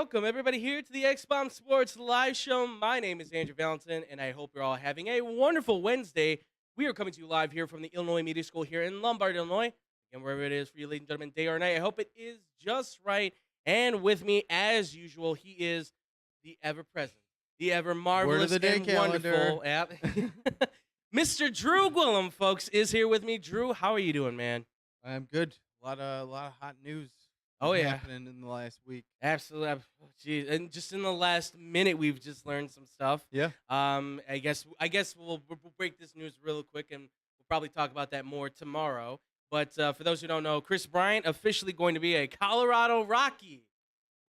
welcome everybody here to the X-Bomb Sports live show. My name is Andrew Valentin, and I hope you're all having a wonderful Wednesday. We are coming to you live here from the Illinois Media School here in Lombard, Illinois. And wherever it is for you, ladies and gentlemen, day or night, I hope it is just right. And with me, as usual, he is the ever-present, the ever-marvelous Word of the day and calendar. wonderful. Mr. Drew Gwillem, folks, is here with me. Drew, how are you doing, man? I'm good. A lot of hot news. Oh, yeah. Happening in the last week. Absolutely. Geez. And just in the last minute, we've just learned some stuff. Yeah. I guess we'll break this news real quick, and we'll probably talk about that more tomorrow. But for those who don't know, Chris Bryant officially going to be a Colorado Rocky,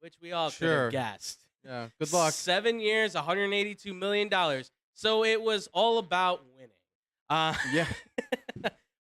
which we all could have guessed. Yeah. Good luck. 7 years, $182 million. So it was all about winning. Yeah.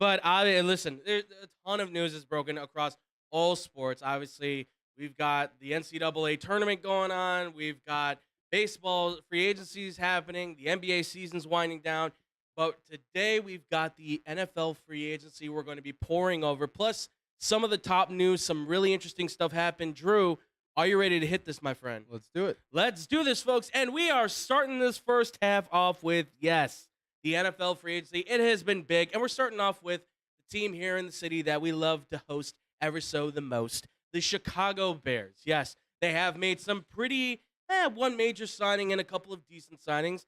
But listen, there's a ton of news is broken across all sports. Obviously, we've got the NCAA tournament going on. We've got baseball free agencies happening. The NBA season's winding down. But today we've got the NFL free agency we're going to be pouring over. Plus, some of the top news, some really interesting stuff happened. Drew, are you ready to hit this, my friend? Let's do it. Let's do this, folks. And we are starting this first half off with, yes, the NFL free agency. It has been big. And we're starting off with the team here in the city that we love to host ever so the most, the Chicago Bears. Yes, they have made some pretty, one major signing and a couple of decent signings.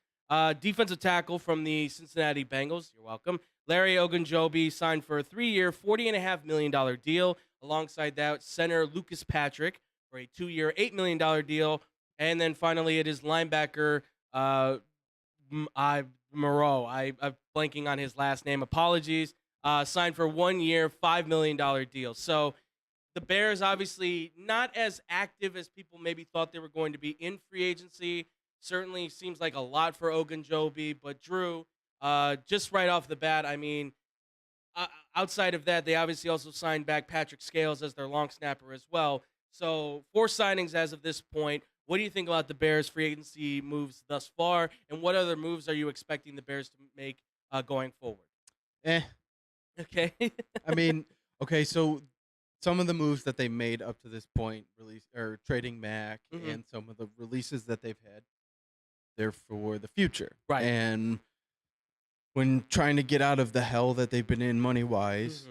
Defensive tackle from the Cincinnati Bengals, you're welcome. Larry Ogunjobi signed for a 3-year, $40.5 million deal. Alongside that, center Lucas Patrick for a 2-year, $8 million deal. And then finally, it is linebacker Moreau. I'm blanking on his last name. Apologies. Signed for 1 year, $5 million deal. So the Bears obviously not as active as people maybe thought they were going to be in free agency. Certainly seems like a lot for Ogunjobi. But Drew, just right off the bat, I mean, outside of that, they obviously also signed back Patrick Scales as their long snapper as well. So 4 signings as of this point. What do you think about the Bears' free agency moves thus far? And what other moves are you expecting the Bears to make going forward? Okay. I mean, okay, so some of the moves that they made up to this point, trading Mac, and some of the releases that they've had, they're for the future. Right. And when trying to get out of the hell that they've been in money-wise,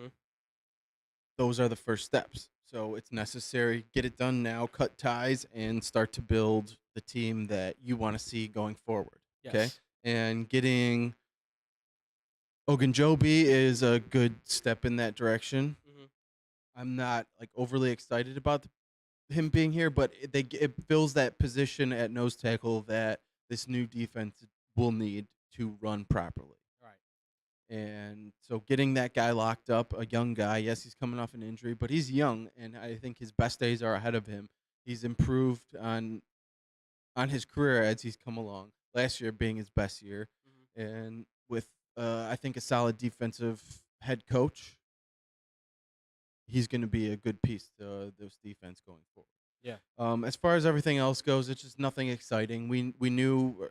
those are the first steps. So it's necessary. Get it done now, cut ties, and start to build the team that you want to see going forward. Yes. Okay? And getting Ogunjobi is a good step in that direction. I'm not overly excited about him being here, but it fills that position at nose tackle that this new defense will need to run properly. Right. And so getting that guy locked up, a young guy, yes, he's coming off an injury, but he's young, and I think his best days are ahead of him. He's improved on his career as he's come along. Last year being his best year, and with I think a solid defensive head coach, he's going to be a good piece to this defense going forward. Yeah. As far as everything else goes, it's just nothing exciting. We knew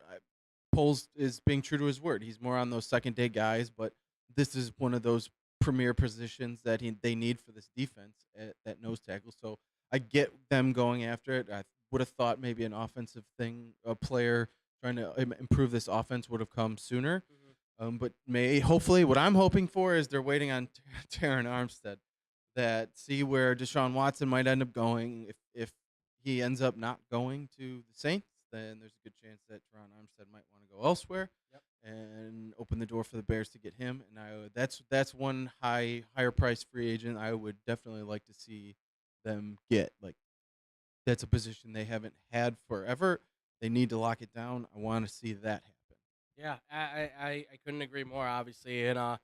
Poles is being true to his word. He's more on those second-day guys, but this is one of those premier positions that they need for this defense at nose tackle. So I get them going after it. I would have thought maybe an offensive thing, a player trying to improve this offense would have come sooner. But hopefully what I'm hoping for is they're waiting on Terron Armstead, that see where Deshaun Watson might end up going. If he ends up not going to the Saints, then there's a good chance that Terron Armstead might want to go elsewhere and open the door for the Bears to get him. And that's one higher price free agent I would definitely like to see them get. That's a position they haven't had forever. They need to lock it down. I want to see that happen. Yeah, I couldn't agree more, obviously. And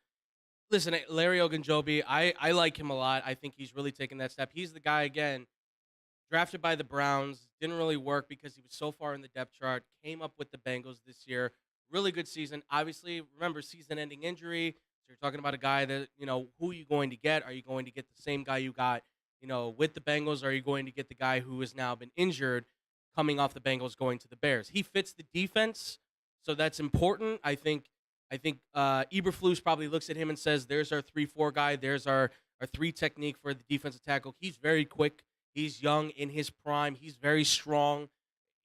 listen, Larry Ogunjobi, I like him a lot. I think he's really taken that step. He's the guy, again, drafted by the Browns, didn't really work because he was so far in the depth chart, came up with the Bengals this year. Really good season. Obviously, remember, season-ending injury. So you're talking about a guy that, who are you going to get? Are you going to get the same guy you got, with the Bengals? Or are you going to get the guy who has now been injured coming off the Bengals going to the Bears? He fits the defense. So that's important. I think Eberflus probably looks at him and says, there's our 3-4 guy. There's our 3 technique for the defensive tackle. He's very quick. He's young in his prime. He's very strong.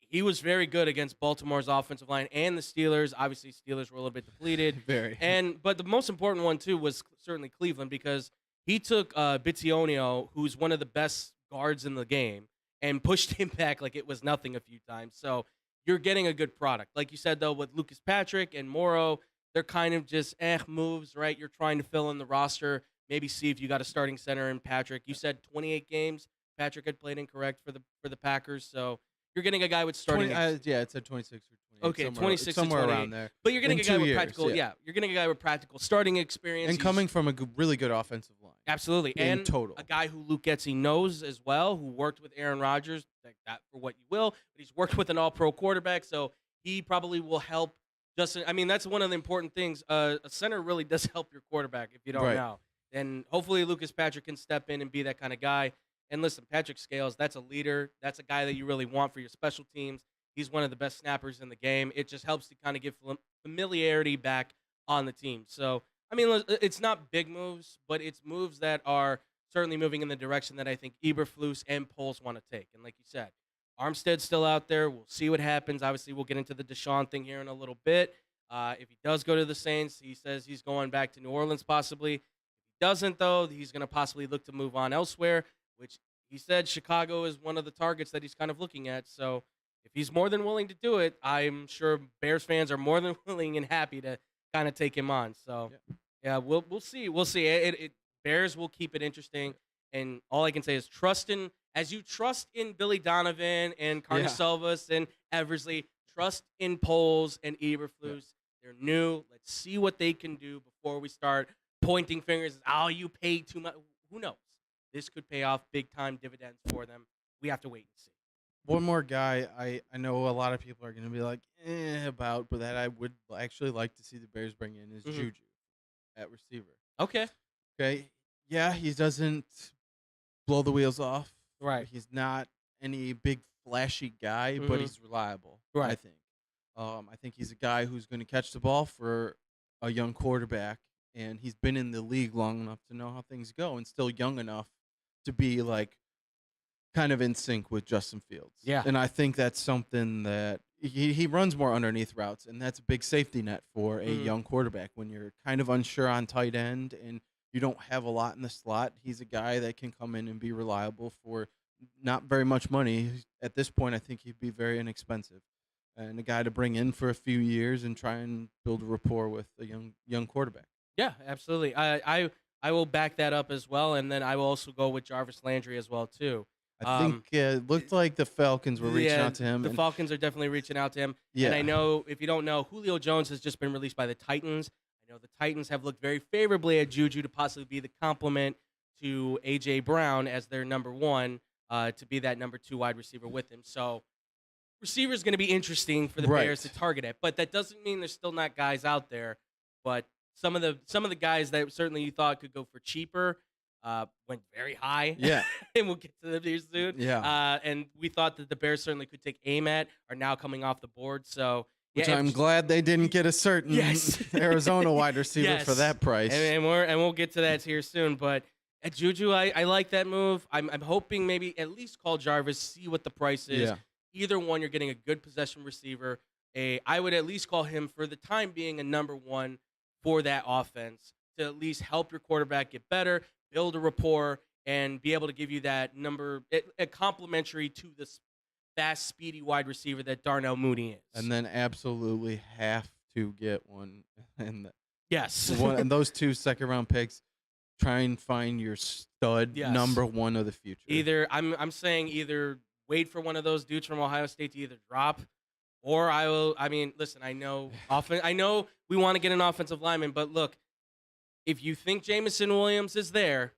He was very good against Baltimore's offensive line and the Steelers. Obviously, Steelers were a little bit depleted. Very. But the most important one too was certainly Cleveland because he took Bitonio, who's one of the best guards in the game, and pushed him back like it was nothing a few times. So you're getting a good product. Like you said though, with Lucas Patrick and Morrow, they're kind of just moves, right? You're trying to fill in the roster, maybe see if you got a starting center in Patrick. You said 28 games. Patrick had played incorrect for the Packers, so you're getting a guy with starting. Yeah, it said 26 or 28. Okay, 26 somewhere to 28. around there. But you're getting In a guy 2 with years, practical. Yeah, you're getting a guy with practical starting experience. And coming from a really good offensive line. Absolutely, in and total. a guy who Luke Getsy knows as well, who worked with Aaron Rodgers. Like that for what you will, but he's worked with an All-Pro quarterback, so he probably will help. Justin, I mean, that's one of the important things. A center really does help your quarterback if you don't Right. know. And hopefully Lucas Patrick can step in and be that kind of guy. And listen, Patrick Scales, that's a leader. That's a guy that you really want for your special teams. He's one of the best snappers in the game. It just helps to kind of give familiarity back on the team. So, I mean, it's not big moves, but it's moves that are certainly moving in the direction that I think Eberflus and Poles want to take. And like you said, Armstead's still out there. We'll see what happens. Obviously, we'll get into the Deshaun thing here in a little bit. If he does go to the Saints, he says he's going back to New Orleans possibly. If he doesn't, though, he's going to possibly look to move on elsewhere, which he said Chicago is one of the targets that he's kind of looking at. So if he's more than willing to do it, I'm sure Bears fans are more than willing and happy to kind of take him on. So, yeah, we'll see. We'll see. Bears will keep it interesting. And all I can say is as you trust in Billy Donovan and Carnicelvas and Eversley, trust in Poles and Eberflus. Yeah. They're new. Let's see what they can do before we start pointing fingers. Oh, you paid too much. Who knows? This could pay off big-time dividends for them. We have to wait and see. One more guy I know a lot of people are going to be like, about, but that I would actually like to see the Bears bring in is Juju at receiver. Okay. Yeah, he doesn't blow the wheels off. Right. He's not any big flashy guy, but he's reliable. Right. I think. I think he's a guy who's going to catch the ball for a young quarterback, and he's been in the league long enough to know how things go, and still young enough to be like kind of in sync with Justin Fields. Yeah. And I think that's something that he runs more underneath routes, and that's a big safety net for a young quarterback when you're kind of unsure on tight end and you don't have a lot in the slot. He's a guy that can come in and be reliable for not very much money. At this point, I think he'd be very inexpensive and a guy to bring in for a few years and try and build a rapport with a young quarterback. Yeah, absolutely. I will back that up as well, and then I will also go with Jarvis Landry as well too. I think it looked like the Falcons were reaching out to him. The Falcons are definitely reaching out to him. Yeah. And I know, if you don't know, Julio Jones has just been released by the Titans. I know the Titans have looked very favorably at Juju to possibly be the complement to A.J. Brown as their number one, to be that number 2 wide receiver with him. So receiver is going to be interesting for the Bears to target at. But that doesn't mean there's still not guys out there. But some of the guys that certainly you thought could go for cheaper went very high. Yeah. And we'll get to them here soon. Yeah. And we thought that the Bears certainly could take aim at are now coming off the board. So, which I'm glad they didn't get a certain Arizona wide receiver for that price. And we'll get to that here soon. But at Juju, I like that move. I'm hoping maybe at least call Jarvis, see what the price is. Yeah. Either one, you're getting a good possession receiver. I would at least call him for the time being a number 1 for that offense to at least help your quarterback get better, build a rapport, and be able to give you that a complementary to this fast, speedy wide receiver that Darnell Mooney is. And then absolutely have to get one. And and those 2 second-round picks, try and find your stud number 1 of the future. I'm saying either wait for one of those dudes from Ohio State to either drop, or listen, I know we want to get an offensive lineman, but look, if you think Jamison Williams is there,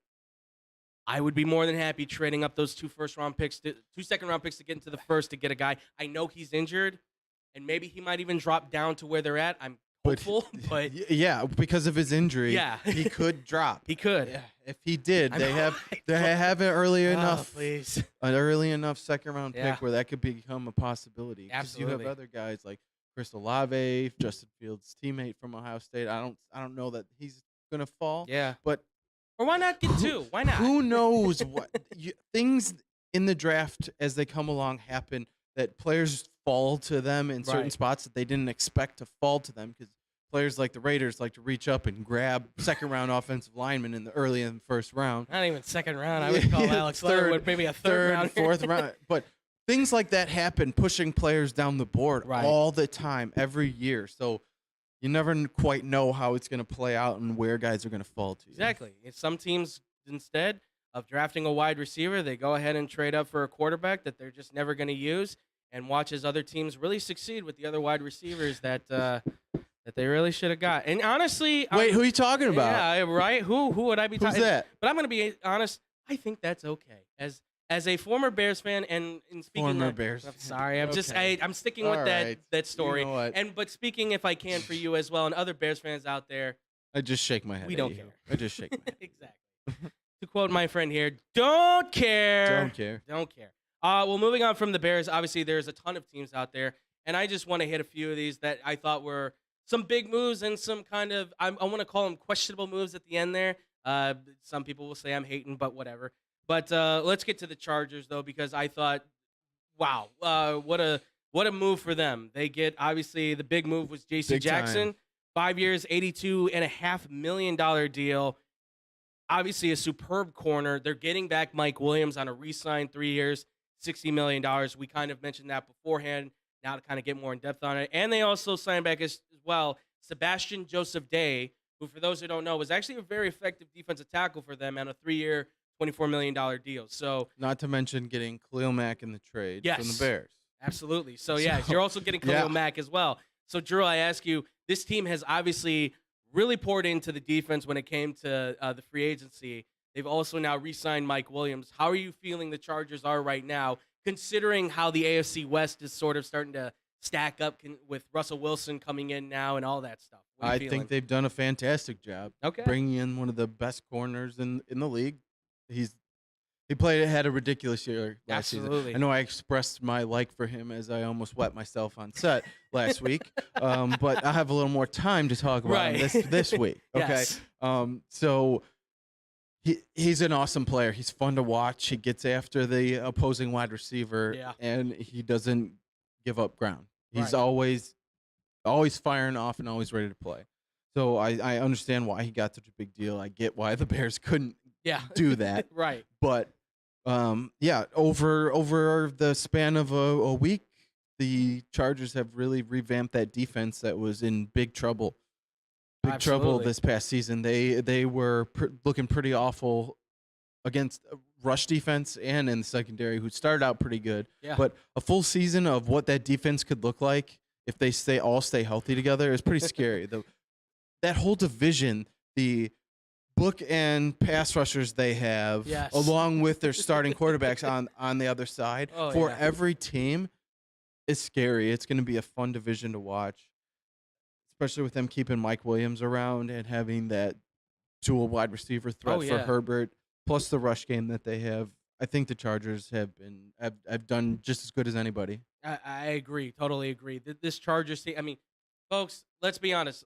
I would be more than happy trading up those 2 second-round picks to get into the first to get a guy. I know he's injured, and maybe he might even drop down to where they're at. I'm hopeful, but yeah, because of his injury, he could drop. He could. Yeah, if he did, they have an early enough, please, an early enough second-round pick where that could become a possibility. Absolutely. You have other guys like Chris Olave, Justin Fields' teammate from Ohio State. I don't know that he's gonna fall. Yeah, but or why not get 2? Why not? Who knows what things in the draft as they come along happen that players fall to them in certain Right. spots that they didn't expect to fall to them because players like the Raiders like to reach up and grab second round offensive linemen in the first round. Not even second round. I would call Alex Leatherwood maybe a third round. fourth round. But things like that happen, pushing players down the board Right. all the time, every year. So you never quite know how it's going to play out and where guys are going to fall to. Exactly. If some teams, instead of drafting a wide receiver, they go ahead and trade up for a quarterback that they're just never going to use, and watch as other teams really succeed with the other wide receivers that they really should have got. And honestly, Wait, who are you talking about? Yeah, right. Who would I be talking? Who's that? But I'm going to be honest. I think that's okay. As a former Bears fan, and speaking Former of, Bears I'm fan. sorry, I'm just Okay. I'm sticking All with right. that story. You know what? But speaking, if I can, for you as well, and other Bears fans out there, I just shake my head. we at don't you. care. I just shake my head. Exactly. To quote my friend here, don't care. Don't care. Don't care. Well, moving on from the Bears, obviously there's a ton of teams out there, and I just want to hit a few of these that I thought were some big moves and some kind of, I want to call them questionable moves at the end there. Some people will say I'm hating, but whatever. But let's get to the Chargers, though, because I thought, wow, what a move for them. They get, obviously, the big move was J.C. Big Jackson. time. 5 years, $82.5 million deal. Obviously, a superb corner. They're getting back Mike Williams on a re-sign 3 years, $60 million. We kind of mentioned that beforehand. Now to kind of get more in depth on it. And they also signed back as well Sebastian Joseph Day, who, for those who don't know, was actually a very effective defensive tackle for them on a 3-year, $24 million deal. So, not to mention getting Khalil Mack in the trade from the Yes. Bears. absolutely. So, yes, you're also getting Khalil yeah. Mack as well. So, Drew, I ask you, this team has obviously really poured into the defense when it came to the free agency. They've also now re-signed Mike Williams. How are you feeling the Chargers are right now, considering how the AFC West is sort of starting to stack up with Russell Wilson coming in now and all that stuff? What are you I feeling? think they've done a fantastic job Okay. bringing in one of the best corners in the league. He had a ridiculous year last Absolutely. season. I know I expressed my like for him as I almost wet myself on set last week, but I have a little more time to talk about him Right. this week. Okay, Yes. so he's an awesome player. He's fun to watch. He gets after the opposing wide receiver, Yeah. and he doesn't give up ground. He's Right. always firing off and always ready to play. So I understand why he got such a big deal. I get why the Bears couldn't Yeah. do that. Right. But yeah, over the span of a week, the Chargers have really revamped that defense that was in big trouble. Big trouble Absolutely. this past season. They were looking pretty awful against rush defense and in the secondary, who started out pretty good. Yeah. But a full season of what that defense could look like if they all stay healthy together is pretty scary. That whole division, the book and pass rushers they have, Yes. along with their starting quarterbacks on the other side, Oh, for yeah. every team, is scary. It's going to be a fun division to watch, especially with them keeping Mike Williams around and having that dual wide receiver threat Oh, for yeah. Herbert, plus the rush game that they have. I think the Chargers have done just as good as anybody. I agree. Totally agree. This Chargers team, I mean, folks, let's be honest.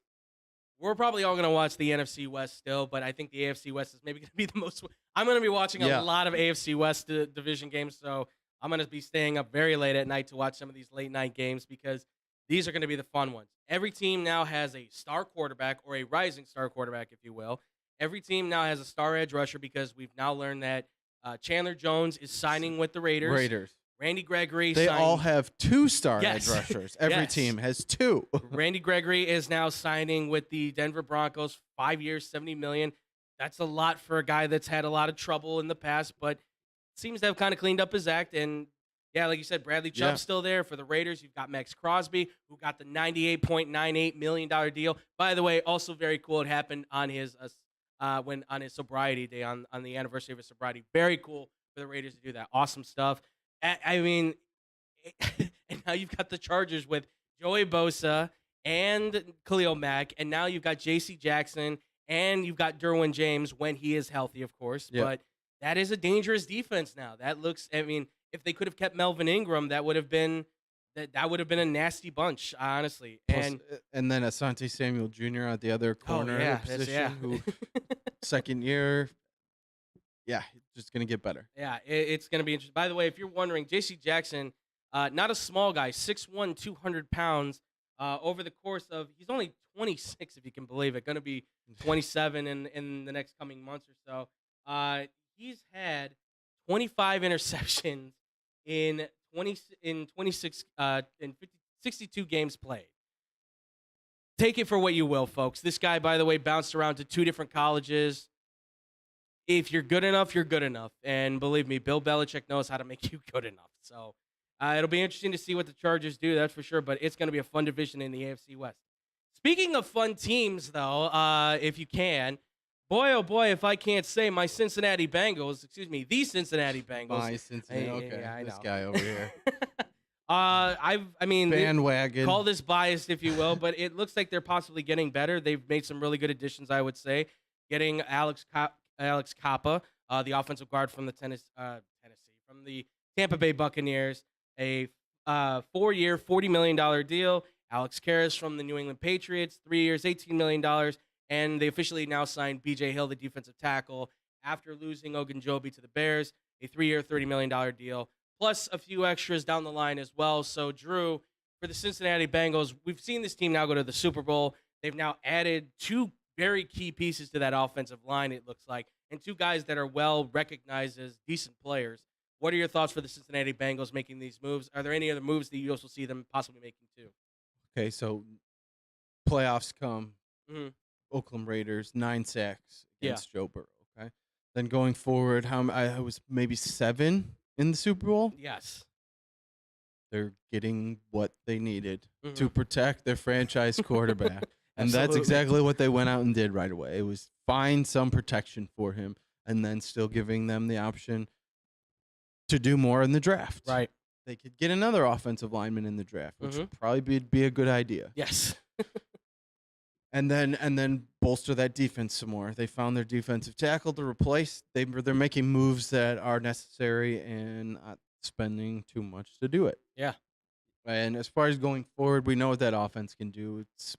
We're probably all going to watch the NFC West still, but I think the AFC West is maybe going to be the most. I'm going to be watching Yeah. a lot of AFC West division games, so I'm going to be staying up very late at night to watch some of these late night games because these are going to be the fun ones. Every team now has a star quarterback or a rising star quarterback, if you will. Every team now has a star edge rusher because we've now learned that Chandler Jones is signing with the Raiders. Randy Gregory They signed. all have 2-star Yes. edge rushers. Every Yes. team has 2. Randy Gregory is now signing with the Denver Broncos, 5 years, $70 million. That's a lot for a guy that's had a lot of trouble in the past, but seems to have kind of cleaned up his act. And yeah, like you said, Bradley Chubb's Yeah. still there for the Raiders. You've got Max Crosby, who got the $98.98 million deal. By the way, also very cool. It happened on his on his sobriety day, on the anniversary of his sobriety. Very cool for the Raiders to do that. Awesome stuff. I mean, and now you've got the Chargers with Joey Bosa and Khalil Mack, and now you've got J.C. Jackson, and you've got Derwin James when he is healthy, of course. Yeah. But that is a dangerous defense now. That looks, I mean, if they could have kept Melvin Ingram, that would have been a nasty bunch, honestly. Plus, and then Asante Samuel Jr. at the other corner yeah, position, yeah. who second year yeah, it's just gonna get better. Yeah, it's going to be interesting. By the way, if you're wondering, J.C. Jackson, not a small guy, 6'1", 200 pounds. Over the course of, he's only 26, if you can believe it, going to be 27 in the next coming months or so. He's had 25 interceptions in 26 in 62 games played. Take it for what you will, folks. This guy, by the way, bounced around to 2 different colleges. If you're good enough, you're good enough. And believe me, Bill Belichick knows how to make you good enough. So it'll be interesting to see what the Chargers do, that's for sure. But it's going to be a fun division in the AFC West. Speaking of fun teams, though, if you can, boy, oh boy, if I can't say my Cincinnati Bengals, the Cincinnati Bengals. My Cincinnati, okay, Yeah, I this know. guy over here. I mean, Bandwagon. call this biased if you will, but it looks like they're possibly getting better. They've made some really good additions, I would say. Getting Alex Kappa, the offensive guard from the from the Tampa Bay Buccaneers, a 4-year, $40 million deal. Alex Karras from the New England Patriots, 3 years, $18 million. And they officially now signed B.J. Hill, the defensive tackle, after losing Ogunjobi to the Bears, a 3-year, $30 million deal, plus a few extras down the line as well. So, Drew, for the Cincinnati Bengals, we've seen this team now go to the Super Bowl. They've now added 2 very key pieces to that offensive line, it looks like, and 2 guys that are well recognized as decent players. What are your thoughts for the Cincinnati Bengals making these moves? Are there any other moves that you also see them possibly making too? Okay, so playoffs come. Mm-hmm. Oakland Raiders, 9 sacks Yeah. against Joe Burrow. Okay, then going forward, I was maybe 7 in the Super Bowl. Yes. They're getting what they needed Mhm. to protect their franchise quarterback. And that's Absolutely. exactly what they went out and did right away. It was find some protection for him and then still giving them the option to do more in the draft. Right. They could get another offensive lineman in the draft, which Mhm. would probably be a good idea. Yes. And then bolster that defense some more. They found their defensive tackle to replace. They're making moves that are necessary and not spending too much to do it. Yeah. And as far as going forward, we know what that offense can do. It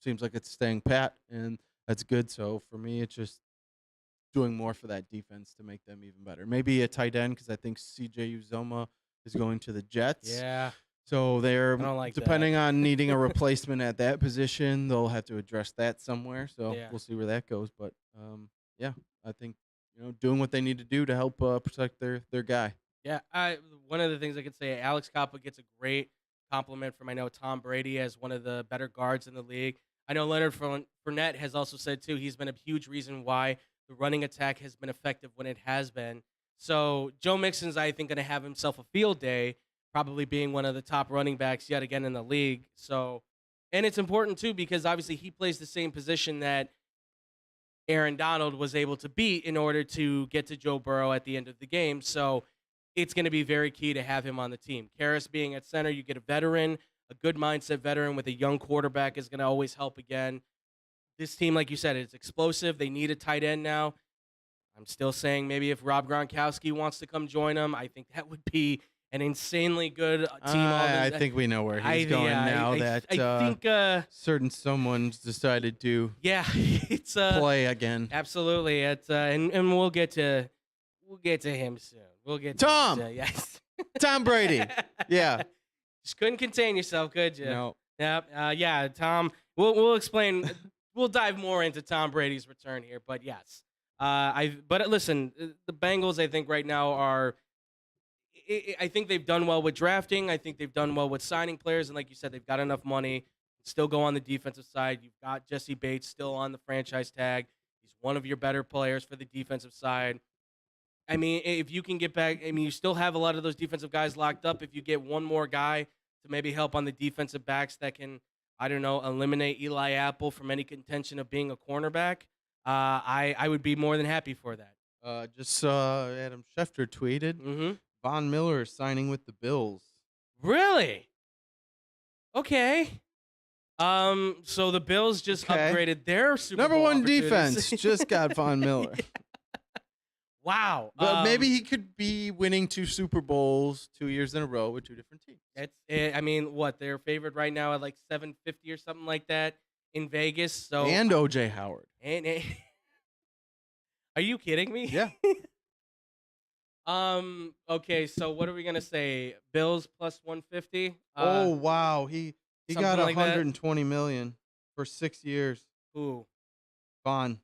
seems like it's staying pat, and that's good. So for me, it's just doing more for that defense to make them even better. Maybe a tight end, because I think C.J. Uzoma is going to the Jets. Yeah. So they're, I don't like depending on needing a replacement at that position, they'll have to address that somewhere. So Yeah. we'll see where that goes. But yeah, I think doing what they need to do to help protect their guy. Yeah. One of the things I could say, Alex Kappa gets a great compliment from, I know, Tom Brady as one of the better guards in the league. I know Leonard Fournette has also said, too, he's been a huge reason why the running attack has been effective when it has been. So Joe Mixon's, I think, going to have himself a field day, probably being one of the top running backs yet again in the league. So, and it's important, too, because obviously he plays the same position that Aaron Donald was able to beat in order to get to Joe Burrow at the end of the game. So it's going to be very key to have him on the team. Karras being at center, you get a veteran, a good mindset veteran with a young quarterback is going to always help again. This team, like you said, it's explosive. They need a tight end now. I'm still saying maybe if Rob Gronkowski wants to come join them, I think that would be an insanely good team. I think we know where he's going now. I think certain someone's decided to it's play again. Absolutely. And we'll get to him soon. We'll get to Tom. him soon. Yes. Tom Brady. Yeah. Just couldn't contain yourself, could you? No. Yep. Yeah, Tom. We'll explain. We'll dive more into Tom Brady's return here, but yes. But listen, the Bengals, I think right now are. I think they've done well with drafting. I think they've done well with signing players, and like you said, they've got enough money. Still go on the defensive side. You've got Jesse Bates still on the franchise tag. He's one of your better players for the defensive side. I mean, if you can get back, I mean, you still have a lot of those defensive guys locked up. If you get one more guy to maybe help on the defensive backs that can, I don't know, eliminate Eli Apple from any contention of being a cornerback, I would be more than happy for that. Just saw Adam Schefter tweeted. Mm-hmm. Von Miller is signing with the Bills. Really? Okay. So the Bills just upgraded their Super Number Bowl one opportunities. defense just got Von Miller. Wow. But maybe he could be winning 2 Super Bowls 2 years in a row with 2 different teams. I mean, what, they're favored right now at like 750 or something like that in Vegas. So And O.J. Howard. and are you kidding me? Yeah. Okay, so what are we gonna say? Bills plus 150? Oh wow, he got Something like that. 120 million for 6 years. Ooh, Von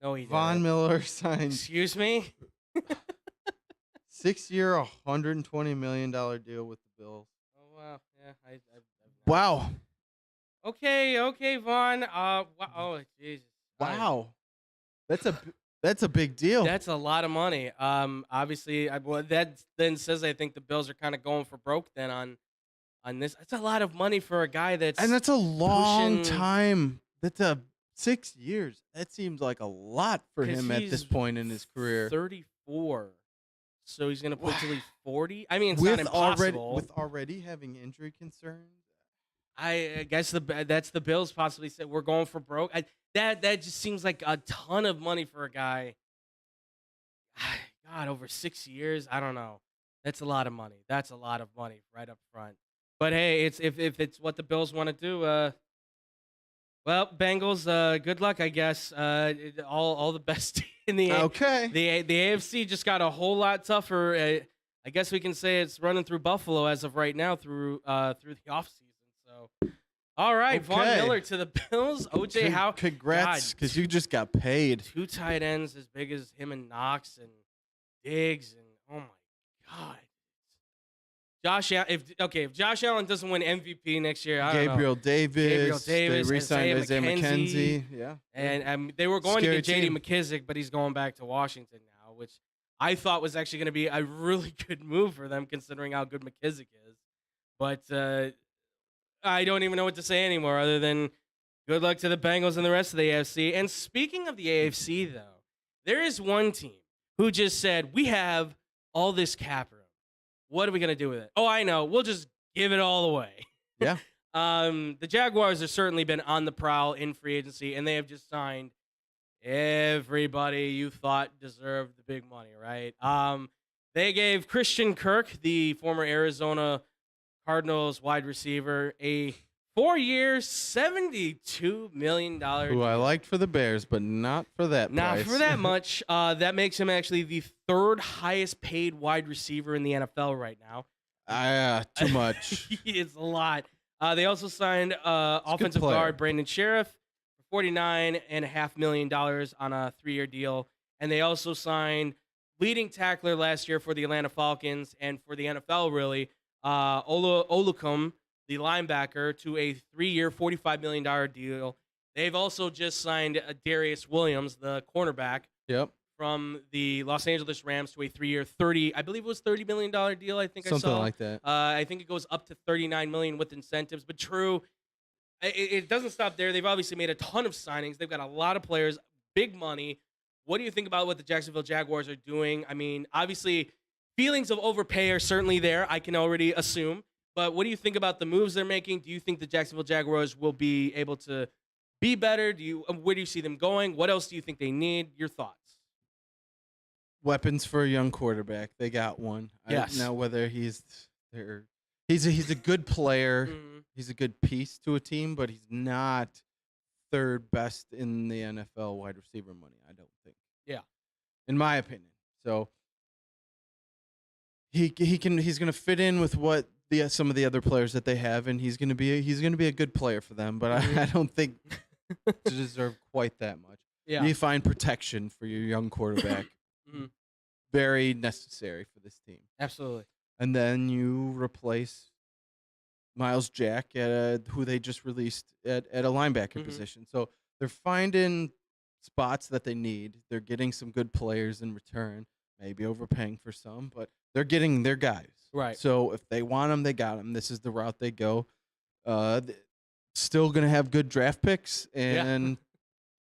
no, he Von didn't. Miller signed Excuse me. 6 year, $120 million deal with the Bills. Oh wow, yeah, I've not seen. Wow, Okay, Vaughn. Oh Jesus. All right. wow, that's that's a big deal, That's a lot of money. Obviously, well, that then says I think the Bills are kind of going for broke then on this. That's a lot of money for a guy and that's that's a long pushing time. That's a 6 years. That seems like a lot for because him at this he's point in his career. 34, so he's gonna Wow. play till he's 40. I mean, it's not With impossible. already having injury concerns. I guess that's the Bills possibly said we're going for broke. That just seems like a ton of money for a guy. God, over 6 years, I don't know. That's a lot of money. That's a lot of money right up front. But hey, it's if it's what the Bills want to do. Well, Bengals. Good luck, I guess. All the best in Okay. the AFC just got a whole lot tougher. I guess we can say it's running through Buffalo as of right now through the offseason. So, all right, Von Okay. Miller to the Bills. OJ, how Congrats, God, because you just got paid. two tight ends as big as him and Knox and Diggs and oh my God, Josh Allen. If Josh Allen doesn't win MVP next year, I don't know. Gabriel Davis. They Davis, re-signed Isaiah Isaiah McKenzie. McKenzie. Yeah. And they were going to Scary get J.D. team. McKissick, but he's going back to Washington now, which I thought was actually going to be a really good move for them, considering how good McKissick is. But I don't even know what to say anymore, other than good luck to the Bengals and the rest of the AFC. And speaking of the AFC, though, there is one team who just said, we have all this cap room. What are we going to do with it? Oh, I know. We'll just give it all away. Yeah. The Jaguars have certainly been on the prowl in free agency, and they have just signed everybody you thought deserved the big money, right? They gave Christian Kirk, the former Arizona Cardinals wide receiver, a 4-year, $72 million Who I liked for the Bears, but not for that Not price. for that much. That makes him actually the third highest paid wide receiver in the NFL right now. Too much. It's a lot. They also signed offensive player. guard Brandon Sheriff for $49.5 million on a 3-year deal. And they also signed leading tackler last year for the Atlanta Falcons and for the NFL, really, Olukum, the linebacker, to a 3-year, $45 million deal. They've also just signed Darius Williams, the cornerback, Yep. from the Los Angeles Rams to a 3-year, I believe it was $30 million deal. I think Something I saw like that. I think it goes up to $39 million with incentives. But true, it doesn't stop there. They've obviously made a ton of signings. They've got a lot of players, big money. What do you think about what the Jacksonville Jaguars are doing? I mean, obviously, feelings of overpay are certainly there. I can already assume. But what do you think about the moves they're making? Do you think the Jacksonville Jaguars will be able to be better? Where do you see them going? What else do you think they need? Your thoughts? Weapons for a young quarterback. They got one. Yes. Now whether he's a good player. Mhm. He's a good piece to a team, but he's not third best in the NFL wide receiver money, I don't think. Yeah. In my opinion. So he's going to fit in with what some of the other players that they have, and he's going to be a good player for them, but I don't think to deserve quite that much. Yeah. You find protection for your young quarterback. Mhm. Very necessary for this team. Absolutely. And then you replace Miles Jack, who they just released at a linebacker Mhm. position. So they're finding spots that they need. They're getting some good players in return, maybe overpaying for some, but they're getting their guys. Right. So if they want them, they got them. This is the route they go. Still going to have good draft picks and,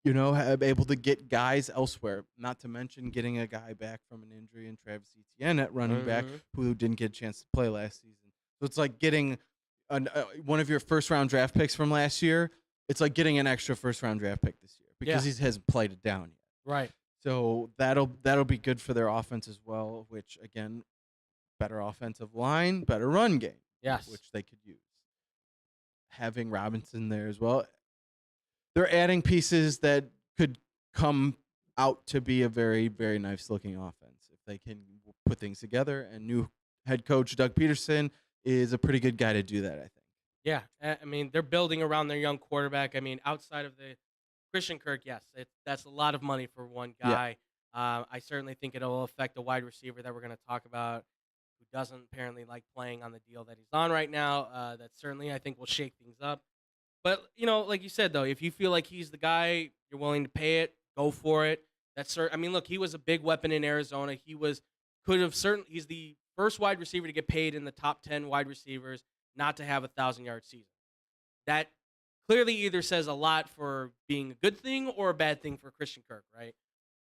able to get guys elsewhere. Not to mention getting a guy back from an injury in Travis Etienne at running back who didn't get a chance to play last season. So it's like getting one of your first-round draft picks from last year. It's like getting an extra first-round draft pick this year because he hasn't played it down yet. Right. So that'll be good for their offense as well, which, again, better offensive line, better run game. Yes. Which they could use. Having Robinson there as well. They're adding pieces that could come out to be a very, very nice-looking offense if they can put things together. And new head coach Doug Peterson is a pretty good guy to do that, I think. Yeah, I mean, they're building around their young quarterback. I mean, outside of the Christian Kirk, yes, that's a lot of money for one Yeah. guy. I certainly think it'll affect the wide receiver that we're going to talk about, who doesn't apparently like playing on the deal that he's on right now. That certainly, I think, will shake things up. But like you said, though, if you feel like he's the guy, you're willing to pay it, go for it. I mean, look, he was a big weapon in Arizona. He's the first wide receiver to get paid in the top 10 wide receivers not to have a 1,000-yard season. That clearly either says a lot for being a good thing or a bad thing for Christian Kirk, right?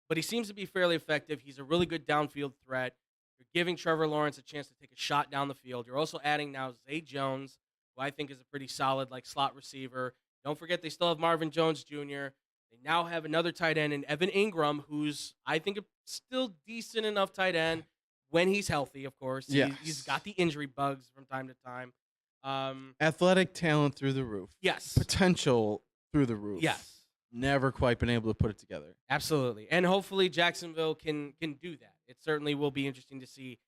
But he seems to be fairly effective. He's a really good downfield threat. You're giving Trevor Lawrence a chance to take a shot down the field. You're also adding now Zay Jones, who I think is a pretty solid slot receiver. Don't forget they still have Marvin Jones Jr. They now have another tight end in Evan Ingram, who's I think a still decent enough tight end when he's healthy, of course. Yes. He's got the injury bugs from time to time. Athletic talent through the roof. Yes. Potential through the roof. Yes. Never quite been able to put it together. Absolutely. And hopefully Jacksonville can do that. It certainly will be interesting to see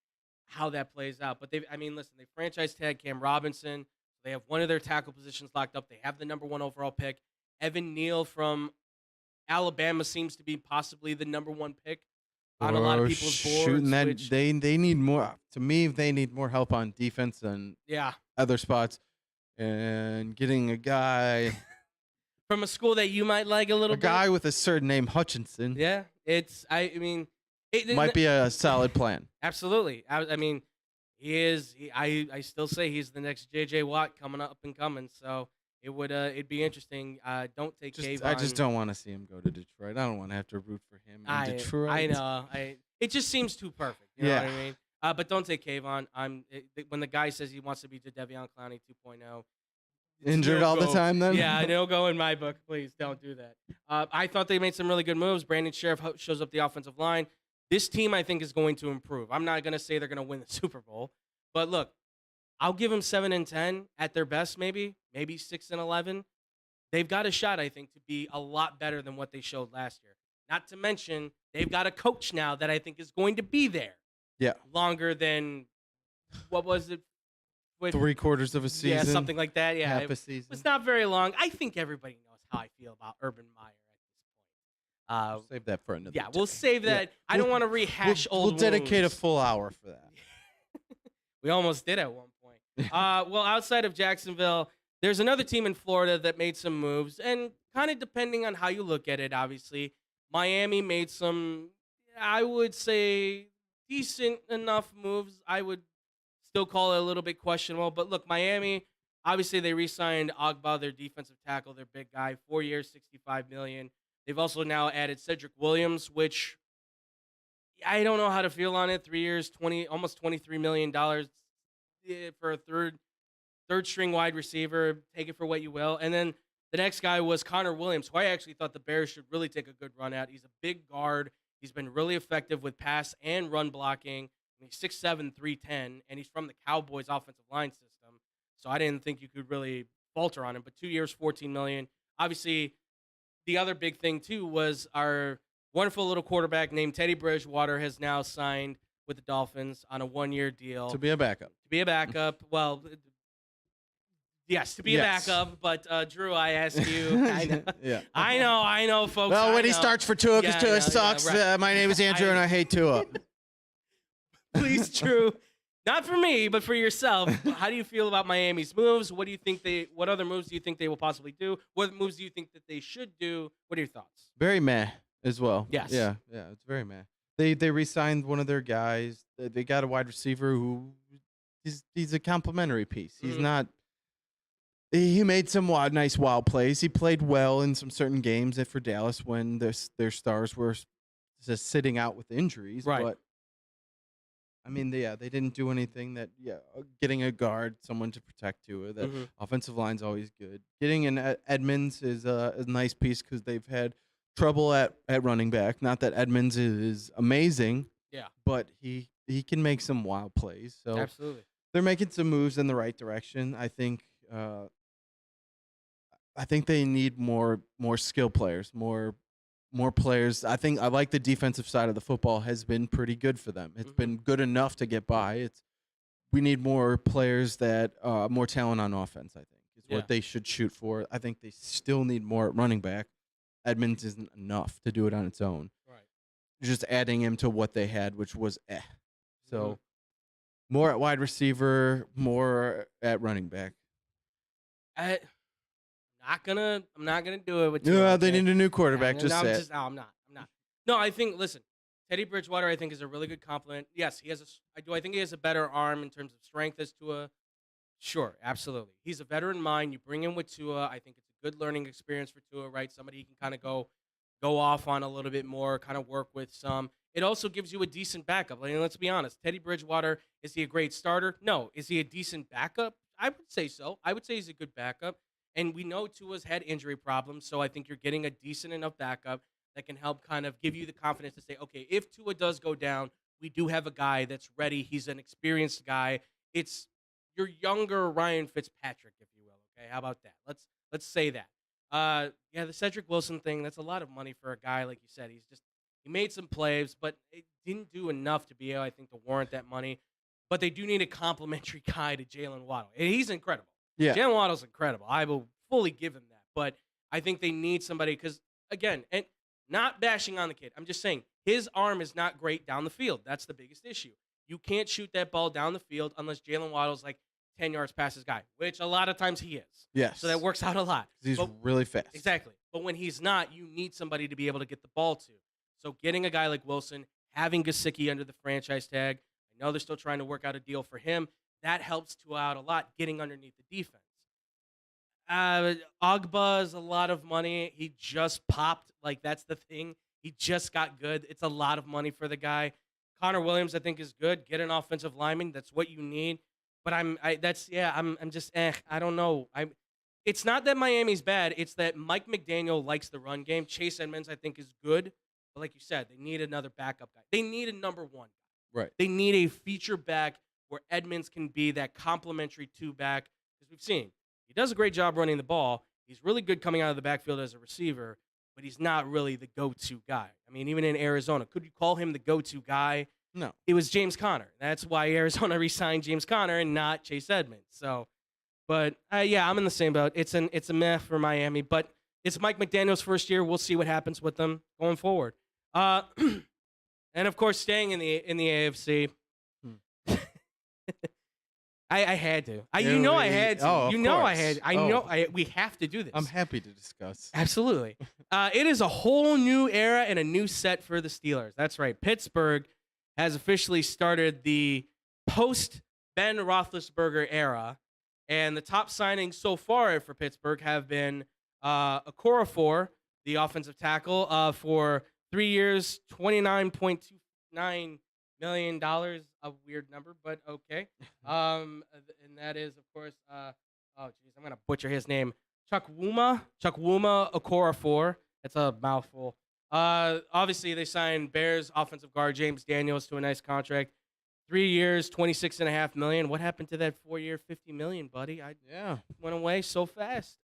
how that plays out. But listen, they franchise tag Cam Robinson. They have one of their tackle positions locked up. They have the number 1 overall pick. Evan Neal from Alabama seems to be possibly the number 1 pick on a lot of people's boards. Shooting that they need more. To me, they need more help on defense and other spots. And getting a guy from a school that you might like a little bit. A guy with a certain name, Hutchinson. Yeah, it might be a solid plan. Absolutely. I mean, he is. I still say he's the next J.J. Watt coming up and coming. So it'd be interesting. Don't take Kayvon. I just don't want to see him go to Detroit. I don't want to have to root for him in Detroit. I know. It just seems too perfect. You know what I mean? But don't take Kayvon. When the guy says he wants to be Jadeveon Clowney 2.0. Injured all the time then? Yeah, no go in my book. Please don't do that. I thought they made some really good moves. Brandon Sheriff shows up the offensive line. This team, I think, is going to improve. I'm not going to say they're going to win the Super Bowl. But look, I'll give them 7-10 at their best, maybe 6-11. They've got a shot, I think, to be a lot better than what they showed last year. Not to mention, they've got a coach now that I think is going to be there. Yeah. Longer than, what was it? 3/4 of a season. Yeah, something like that. Yeah. Half a season. It's not very long. I think everybody knows how I feel about Urban Meyer at this point. Save that for another day. We'll save that. Yeah. I don't want to rehash old We'll dedicate wounds. A full hour for that. We almost did at one point. Well, outside of Jacksonville, there's another team in Florida that made some moves. And kind of depending on how you look at it, obviously, Miami made some, I would say, decent enough moves. I would still call it a little bit questionable. But look, Miami, obviously they re-signed Ogba, their defensive tackle, their big guy, 4 years, $65 million. They've also now added Cedric Williams, which I don't know how to feel on it. 3 years, almost $23 million for a third string wide receiver. Take it for what you will. And then the next guy was Connor Williams, who I actually thought the Bears should really take a good run at. He's a big guard. He's been really effective with pass and run blocking. He's 6'7", 310, and he's from the Cowboys offensive line system. So I didn't think you could really falter on him. But 2 years, $14 million. Obviously, the other big thing, too, was our wonderful little quarterback named Teddy Bridgewater has now signed with the Dolphins on a 1-year deal. To be a backup. Well, yes, to be a backup. But, Drew, I ask you. I know, yeah. I know, folks. Well, when he starts for Tua, because Tua sucks. Right. My name is Andrew, and I hate Tua. Please, Drew. Not for me, but for yourself. How do you feel about Miami's moves? What other moves do you think they will possibly do? What moves do you think that they should do? What are your thoughts? Very meh as well. Yes. Yeah, it's very meh. They re-signed one of their guys. They got a wide receiver who he's a complimentary piece. He's not. He made some nice wild plays. He played well in some certain games for Dallas when their stars were just sitting out with injuries. Right. But I mean, they didn't do anything that, getting a guard, someone to protect Tua. The offensive line's always good. Getting an Edmonds is a nice piece because they've had trouble at running back. Not that Edmonds is amazing, but he can make some wild plays. So absolutely, they're making some moves in the right direction. I think they need more skill players, more more players. I think I like the defensive side of the football has been pretty good for them. It's been good enough to get by. We need more players that more talent on offense. I think is Yeah. what they should shoot for. I think they still need more at running back. Edmonds isn't enough to do it on its own. Right. Just adding him to what they had, which was So Mhm. more at wide receiver, more at running back. I'm not gonna do it with Yeah, Tua, they okay? need a new quarterback. No, Just I'm say it. just no, I'm not. I'm not. No, I think listen, Teddy Bridgewater I think is a really good compliment. Yes, he has I think he has a better arm in terms of strength as Tua. Sure, absolutely. He's a veteran mind. You bring him with Tua. I think it's a good learning experience for Tua, right? Somebody he can kind of go off on a little bit more, kind of work with some. It also gives you a decent backup. I mean, let's be honest. Teddy Bridgewater, is he a great starter? No. Is he a decent backup? I would say so. I would say he's a good backup. And we know Tua's had injury problems, so I think you're getting a decent enough backup that can help kind of give you the confidence to say, okay, if Tua does go down, we do have a guy that's ready. He's an experienced guy. It's your younger Ryan Fitzpatrick, if you will. Okay, how about that? Let's say that. Yeah, the Cedric Wilson thing, that's a lot of money for a guy like you said. He made some plays, but it didn't do enough to be able, I think, to warrant that money. But they do need a complimentary guy to Jalen Waddle. And he's incredible. Yeah. Jalen Waddle's incredible. I will fully give him that. But I think they need somebody because, again, and not bashing on the kid. I'm just saying his arm is not great down the field. That's the biggest issue. You can't shoot that ball down the field unless Jalen Waddle's like 10 yards past his guy, which a lot of times he is. Yes. So that works out a lot. He's But- really fast. Exactly. But when he's not, you need somebody to be able to get the ball to. So getting a guy like Wilson, having Gesicki under the franchise tag, I know they're still trying to work out a deal for him. That helps Tua out a lot, getting underneath the defense. Ogba is a lot of money. He just popped. Like, that's the thing. He just got good. It's a lot of money for the guy. Connor Williams, I think, is good. Get an offensive lineman. That's what you need. But I'm just I don't know. It's not that Miami's bad. It's that Mike McDaniel likes the run game. Chase Edmonds, I think, is good. But like you said, they need another backup guy. They need a number one guy. Right. They need a feature back where Edmonds can be that complimentary two back. Because we've seen he does a great job running the ball. He's really good coming out of the backfield as a receiver, but he's not really the go-to guy. I mean, even in Arizona, could you call him the go-to guy? No. It was James Conner. That's why Arizona re-signed James Conner and not Chase Edmonds. So, but yeah, I'm in the same boat. It's a meh for Miami, but it's Mike McDaniel's first year. We'll see what happens with them going forward. And of course, staying in the AFC. I had to. I had to. Oh, of I course. had. We have to do this. I'm happy to discuss. Absolutely. It is a whole new era and a new set for the Steelers. That's right. Pittsburgh has officially started the post-Ben Roethlisberger era, and the top signings so far for Pittsburgh have been Okorafor, the offensive tackle, for 3 years, $29.29 million. A weird number, but okay. And that is, of course, I'm going to butcher his name. Chukwuma Okorafor. That's a mouthful. Obviously, they signed Bears offensive guard James Daniels to a nice contract. 3 years, $26.5 million. What happened to that 4-year, $50 million, buddy? Yeah. Went away so fast.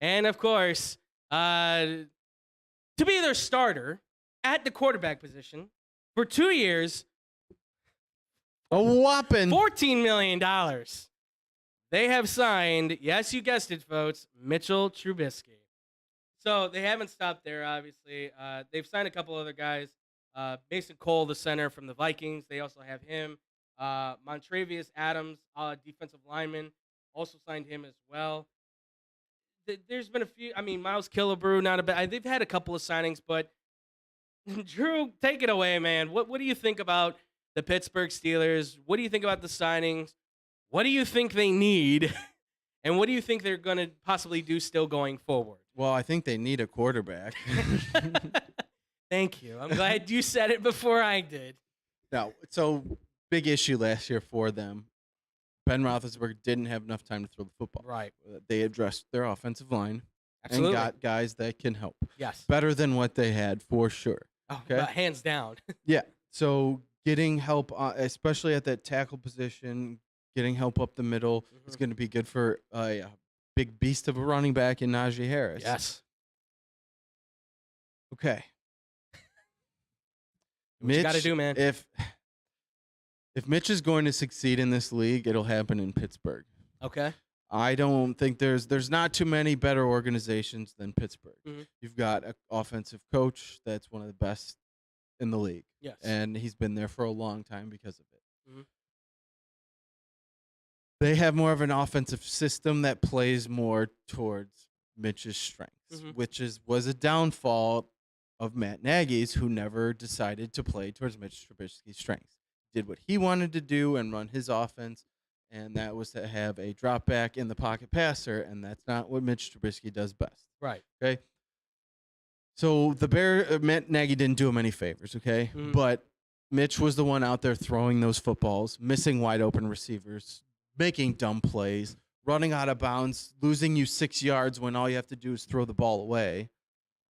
And of course, to be their starter at the quarterback position for 2 years, A whopping. $14 million. They have signed, yes, you guessed it, folks, Mitchell Trubisky. So they haven't stopped there, obviously. They've signed a couple other guys. Mason Cole, the center from the Vikings. They also have him. Montravius Adams, defensive lineman, also signed him as well. There's been a few. I mean, Miles Killebrew, not a bad. They've had a couple of signings, but Drew, take it away, man. What do you think about the Pittsburgh Steelers? What do you think about the signings? What do you think they need? And what do you think they're going to possibly do still going forward? Well, I think they need a quarterback. Thank you. I'm glad you said it before I did. No, so big issue last year for them. Ben Roethlisberger didn't have enough time to throw the football. Right. They addressed their offensive line Absolutely. and got guys that can help. Yes. Better than what they had for sure. Oh, Okay. hands down. Yeah. So getting help, especially at that tackle position, getting help up the middle is going to be good for a big beast of a running back in Najee Harris. Yes. Okay. What you got to Mitch, do, man. if Mitch is going to succeed in this league, it'll happen in Pittsburgh. Okay. I don't think there's not too many better organizations than Pittsburgh. Mm-hmm. You've got an offensive coach that's one of the best in the league. Yes. And he's been there for a long time because of it. Mm-hmm. They have more of an offensive system that plays more towards Mitch's strengths, which was a downfall of Matt Nagy's, who never decided to play towards Mitch Trubisky's strengths. Did what he wanted to do and run his offense, and that was to have a drop back in the pocket passer, and that's not what Mitch Trubisky does best. Right. Okay. So Matt Nagy didn't do him any favors, okay? But Mitch was the one out there throwing those footballs, missing wide open receivers, making dumb plays, running out of bounds, losing you 6 yards when all you have to do is throw the ball away.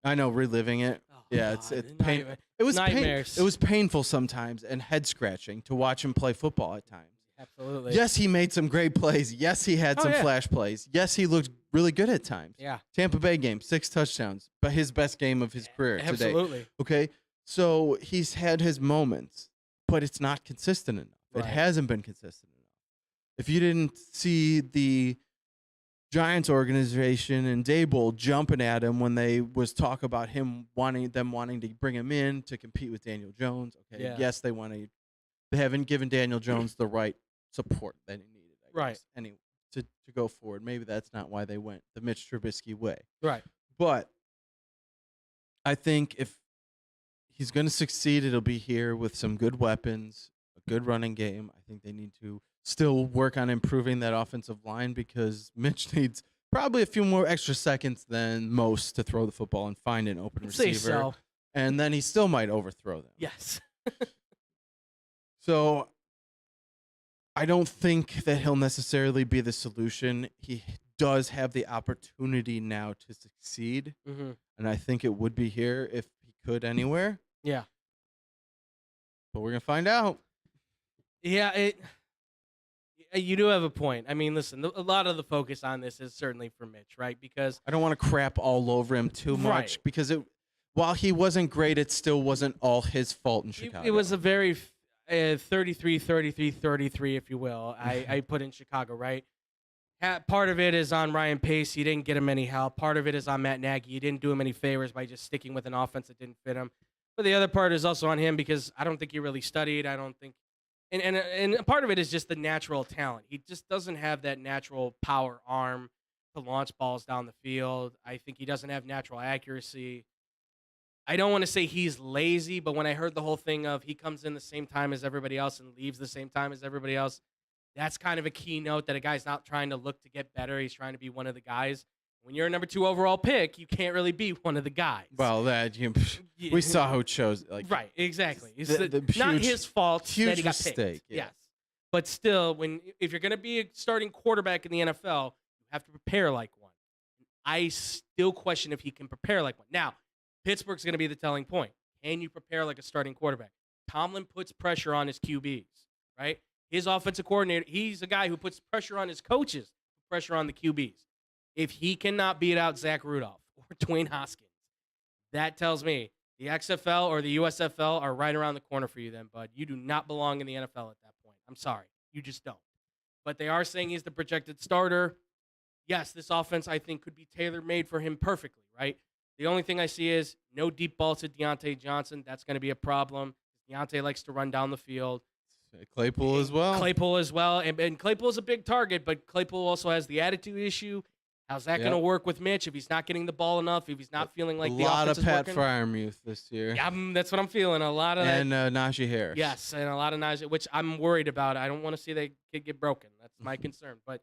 I know, reliving it. Oh, yeah, God. it's pain. It was nightmares. It was painful sometimes and head scratching to watch him play football at times. Absolutely. Yes, he made some great plays. Yes, he had some flash plays. Yes, he looked really good at times. Yeah. Tampa Bay game, 6 touchdowns, but his best game of his career today. Absolutely. Okay, so he's had his moments, but it's not consistent enough. Right. It hasn't been consistent enough. If you didn't see the Giants organization and Daboll jumping at him when they was talk about him wanting to bring him in to compete with Daniel Jones. Okay, yes, they haven't given Daniel Jones the right support that he needed. I guess, anyway, to go forward. Maybe that's not why they went the Mitch Trubisky way. Right. But I think if he's going to succeed, it'll be here with some good weapons, a good running game. I think they need to still work on improving that offensive line because Mitch needs probably a few more extra seconds than most to throw the football and find an open receiver. So. And then he still might overthrow them. Yes. So I don't think that he'll necessarily be the solution. He does have the opportunity now to succeed. And I think it would be here if he could anywhere. Yeah. But we're going to find out. Yeah, you do have a point. I mean, listen, a lot of the focus on this is certainly for Mitch, right? Because I don't want to crap all over him too much because while he wasn't great, it still wasn't all his fault in Chicago. It was a very 33-33-33, if you will. I put in Chicago, right? Part of it is on Ryan Pace. He didn't get him any help. Part of it is on Matt Nagy. He didn't do him any favors by just sticking with an offense that didn't fit him. But the other part is also on him because I don't think he really studied. I don't think. And part of it is just the natural talent. He just doesn't have that natural power arm to launch balls down the field. I think he doesn't have natural accuracy. I don't want to say he's lazy, but when I heard the whole thing of he comes in the same time as everybody else and leaves the same time as everybody else, that's kind of a key note that a guy's not trying to look to get better. He's trying to be one of the guys. When you're a number 2 overall pick, you can't really be one of the guys. Well, we saw who chose. Right, exactly. It's not his fault that he got mistake, picked. yeah. Yes. But still, if you're going to be a starting quarterback in the NFL, you have to prepare like one. I still question if he can prepare like one. Now, Pittsburgh's going to be the telling point. Can you prepare like a starting quarterback? Tomlin puts pressure on his QBs, right? His offensive coordinator, he's a guy who puts pressure on his coaches, pressure on the QBs. If he cannot beat out Zach Rudolph or Dwayne Haskins, that tells me the XFL or the USFL are right around the corner for you then, bud. You do not belong in the NFL at that point. I'm sorry. You just don't. But they are saying he's the projected starter. Yes, this offense, I think, could be tailor-made for him perfectly, right? The only thing I see is no deep ball to Deontay Johnson. That's going to be a problem. Deontay likes to run down the field. Claypool as well. And Claypool is a big target, but Claypool also has the attitude issue. How's that going to work with Mitch if he's not getting the ball enough, if he's not feeling like the offense is working? A lot of Pat Freiermuth this year. Yeah, that's what I'm feeling. A lot of and Najee Harris. Yes, and a lot of Najee, which I'm worried about. I don't want to see that kid get broken. That's my concern. But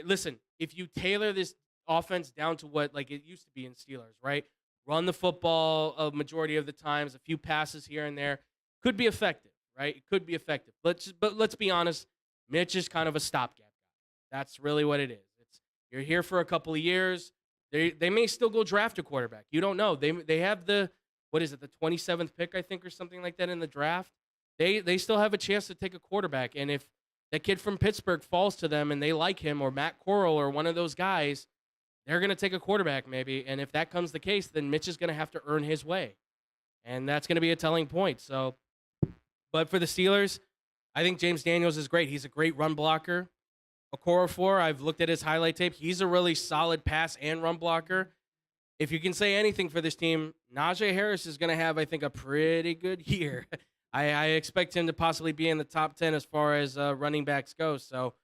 listen, if you tailor this offense down to what like it used to be in Steelers, right? Run the football a majority of the times, a few passes here and there, could be effective, right? It could be effective. But let's be honest, Mitch is kind of a stopgap guy. That's really what it is. You're here for a couple of years. They may still go draft a quarterback. You don't know. They have the 27th pick, I think, or something like that in the draft. They still have a chance to take a quarterback. And if that kid from Pittsburgh falls to them and they like him, or Matt Corral or one of those guys, they're going to take a quarterback maybe. And if that comes the case, then Mitch is going to have to earn his way. And that's going to be a telling point. So, but for the Steelers, I think James Daniels is great. He's a great run blocker. Okorafor, I've looked at his highlight tape. He's a really solid pass and run blocker. If you can say anything for this team, Najee Harris is going to have, I think, a pretty good year. I expect him to possibly be in the top 10 as far as running backs go. So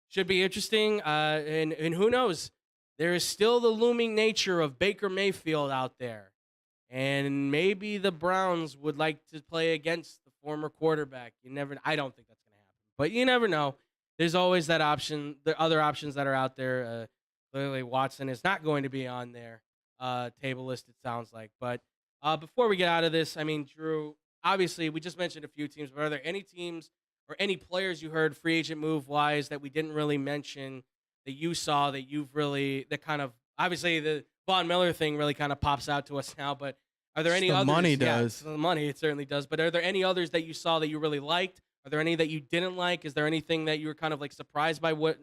should be interesting. And who knows? There is still the looming nature of Baker Mayfield out there. And maybe the Browns would like to play against the former quarterback. I don't think that's going to happen. But you never know. There's always that option. There are other options that are out there. Clearly, Watson is not going to be on their table list, it sounds like. But before we get out of this, I mean, Drew, obviously, we just mentioned a few teams, but are there any teams or any players you heard free agent move-wise that we didn't really mention that you saw that you've really, that kind of, obviously, the Von Miller thing really kind of pops out to us now, but are there any the others? Money Yeah, does. the money, it certainly does. But are there any others that you saw that you really liked? Are there any that you didn't like? Is there anything that you were kind of like surprised by? What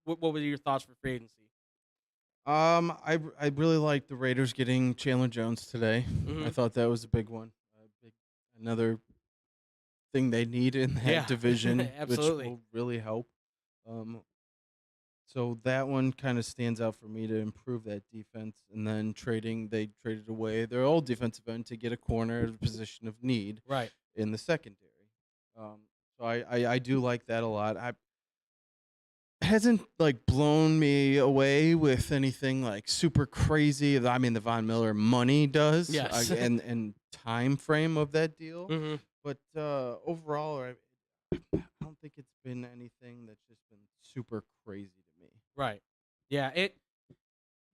were your thoughts for free agency? I really liked the Raiders getting Chandler Jones today. Mhm. I thought that was a big one. Another thing they need in that Yeah, division, which absolutely. will really help. So that one kind of stands out for me to improve that defense. And then they traded away their old defensive end to get a corner at a position of need Right. in the secondary. So I do like that a lot. It hasn't like blown me away with anything like super crazy. I mean, the Von Miller money does, Yes. and time frame of that deal. Mm-hmm. But overall, I don't think it's been anything that's just been super crazy to me. Right. Yeah,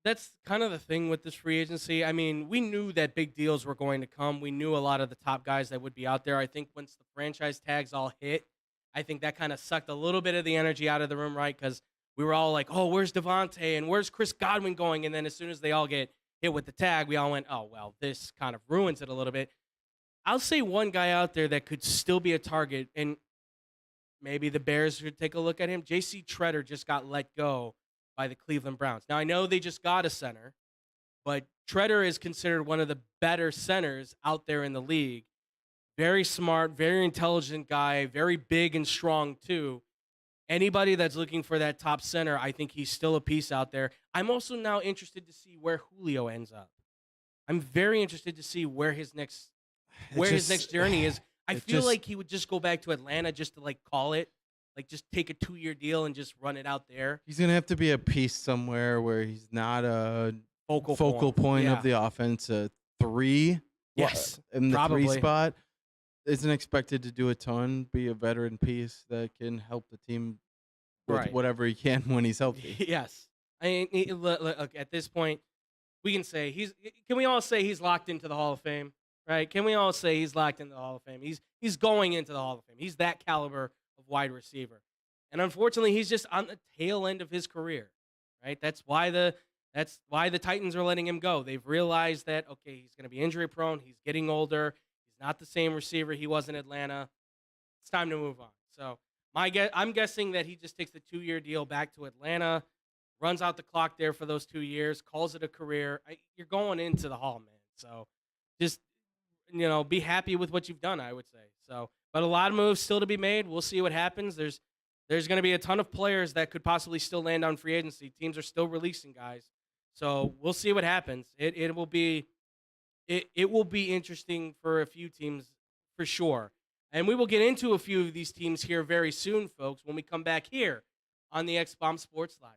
that's kind of the thing with this free agency. I mean, we knew that big deals were going to come. We knew a lot of the top guys that would be out there. I think once the franchise tags all hit, I think that kind of sucked a little bit of the energy out of the room, right? Because we were all like, oh, where's Devontae and where's Chris Godwin going? And then as soon as they all get hit with the tag, we all went, oh, well, this kind of ruins it a little bit. I'll say one guy out there that could still be a target, and maybe the Bears should take a look at him. J.C. Treader just got let go by the Cleveland Browns. Now, I know they just got a center, but Treader is considered one of the better centers out there in the league. Very smart, very intelligent guy, very big and strong too. Anybody that's looking for that top center, I think he's still a piece out there. I'm also now interested to see where Julio ends up. I'm very interested to see where his next journey is. I feel like he would just go back to Atlanta just to like call it, like just take a 2-year deal and just run it out there. He's gonna have to be a piece somewhere where he's not a focal point Yeah. of the offense. A 3, Yes, in the probably. 3 spot. Isn't expected to do a ton. Be a veteran piece that can help the team with Right. whatever he can when he's healthy. Yes. I mean, look, at this point, we can say can we all say he's locked into the Hall of Fame, right? Can we all say he's locked into the Hall of Fame? He's going into the Hall of Fame. He's that caliber of wide receiver. And unfortunately, he's just on the tail end of his career, right? That's why the Titans are letting him go. They've realized that, okay, he's going to be injury prone. He's getting older. He's not the same receiver he was in Atlanta. It's time to move on. So I'm guessing that he just takes the 2-year deal back to Atlanta, runs out the clock there for those 2 years, calls it a career. You're going into the Hall, man. So just, be happy with what you've done, I would say. So, but a lot of moves still to be made. We'll see what happens. There's going to be a ton of players that could possibly still land on free agency. Teams are still releasing guys. So we'll see what happens. It will be interesting for a few teams for sure. And we will get into a few of these teams here very soon, folks, when we come back here on the X-Bomb Sports Live.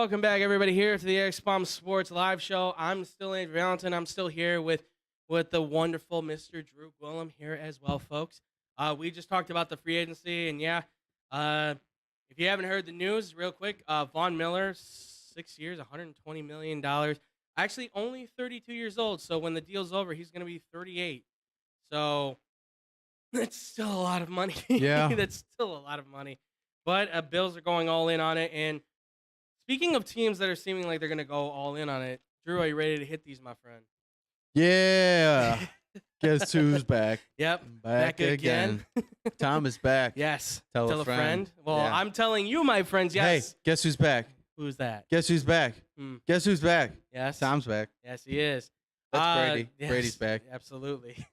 welcome back, everybody, here to the X-Bomb Sports Live Show. I'm still Andrew Valentin. I'm still here with the wonderful Mr. Drew Gwillem here as well, folks. We just talked about the free agency, and if you haven't heard the news, real quick, Von Miller, 6 years, $120 million. Actually, only 32 years old, so when the deal's over, he's going to be 38. So that's still a lot of money. Yeah. That's still a lot of money. But Bills are going all in on it, and speaking of teams that are seeming like they're going to go all in on it, Drew, are you ready to hit these, my friend? Yeah. Guess who's back? Yep. Back again. Tom is back. Yes. Tell a friend. Well, Yeah. I'm telling you, my friends, yes. Hey, guess who's back? Who's that? Guess who's back? Guess who's back? Yes. Tom's back. Yes, he is. That's Brady. Yes, Brady's back. Absolutely.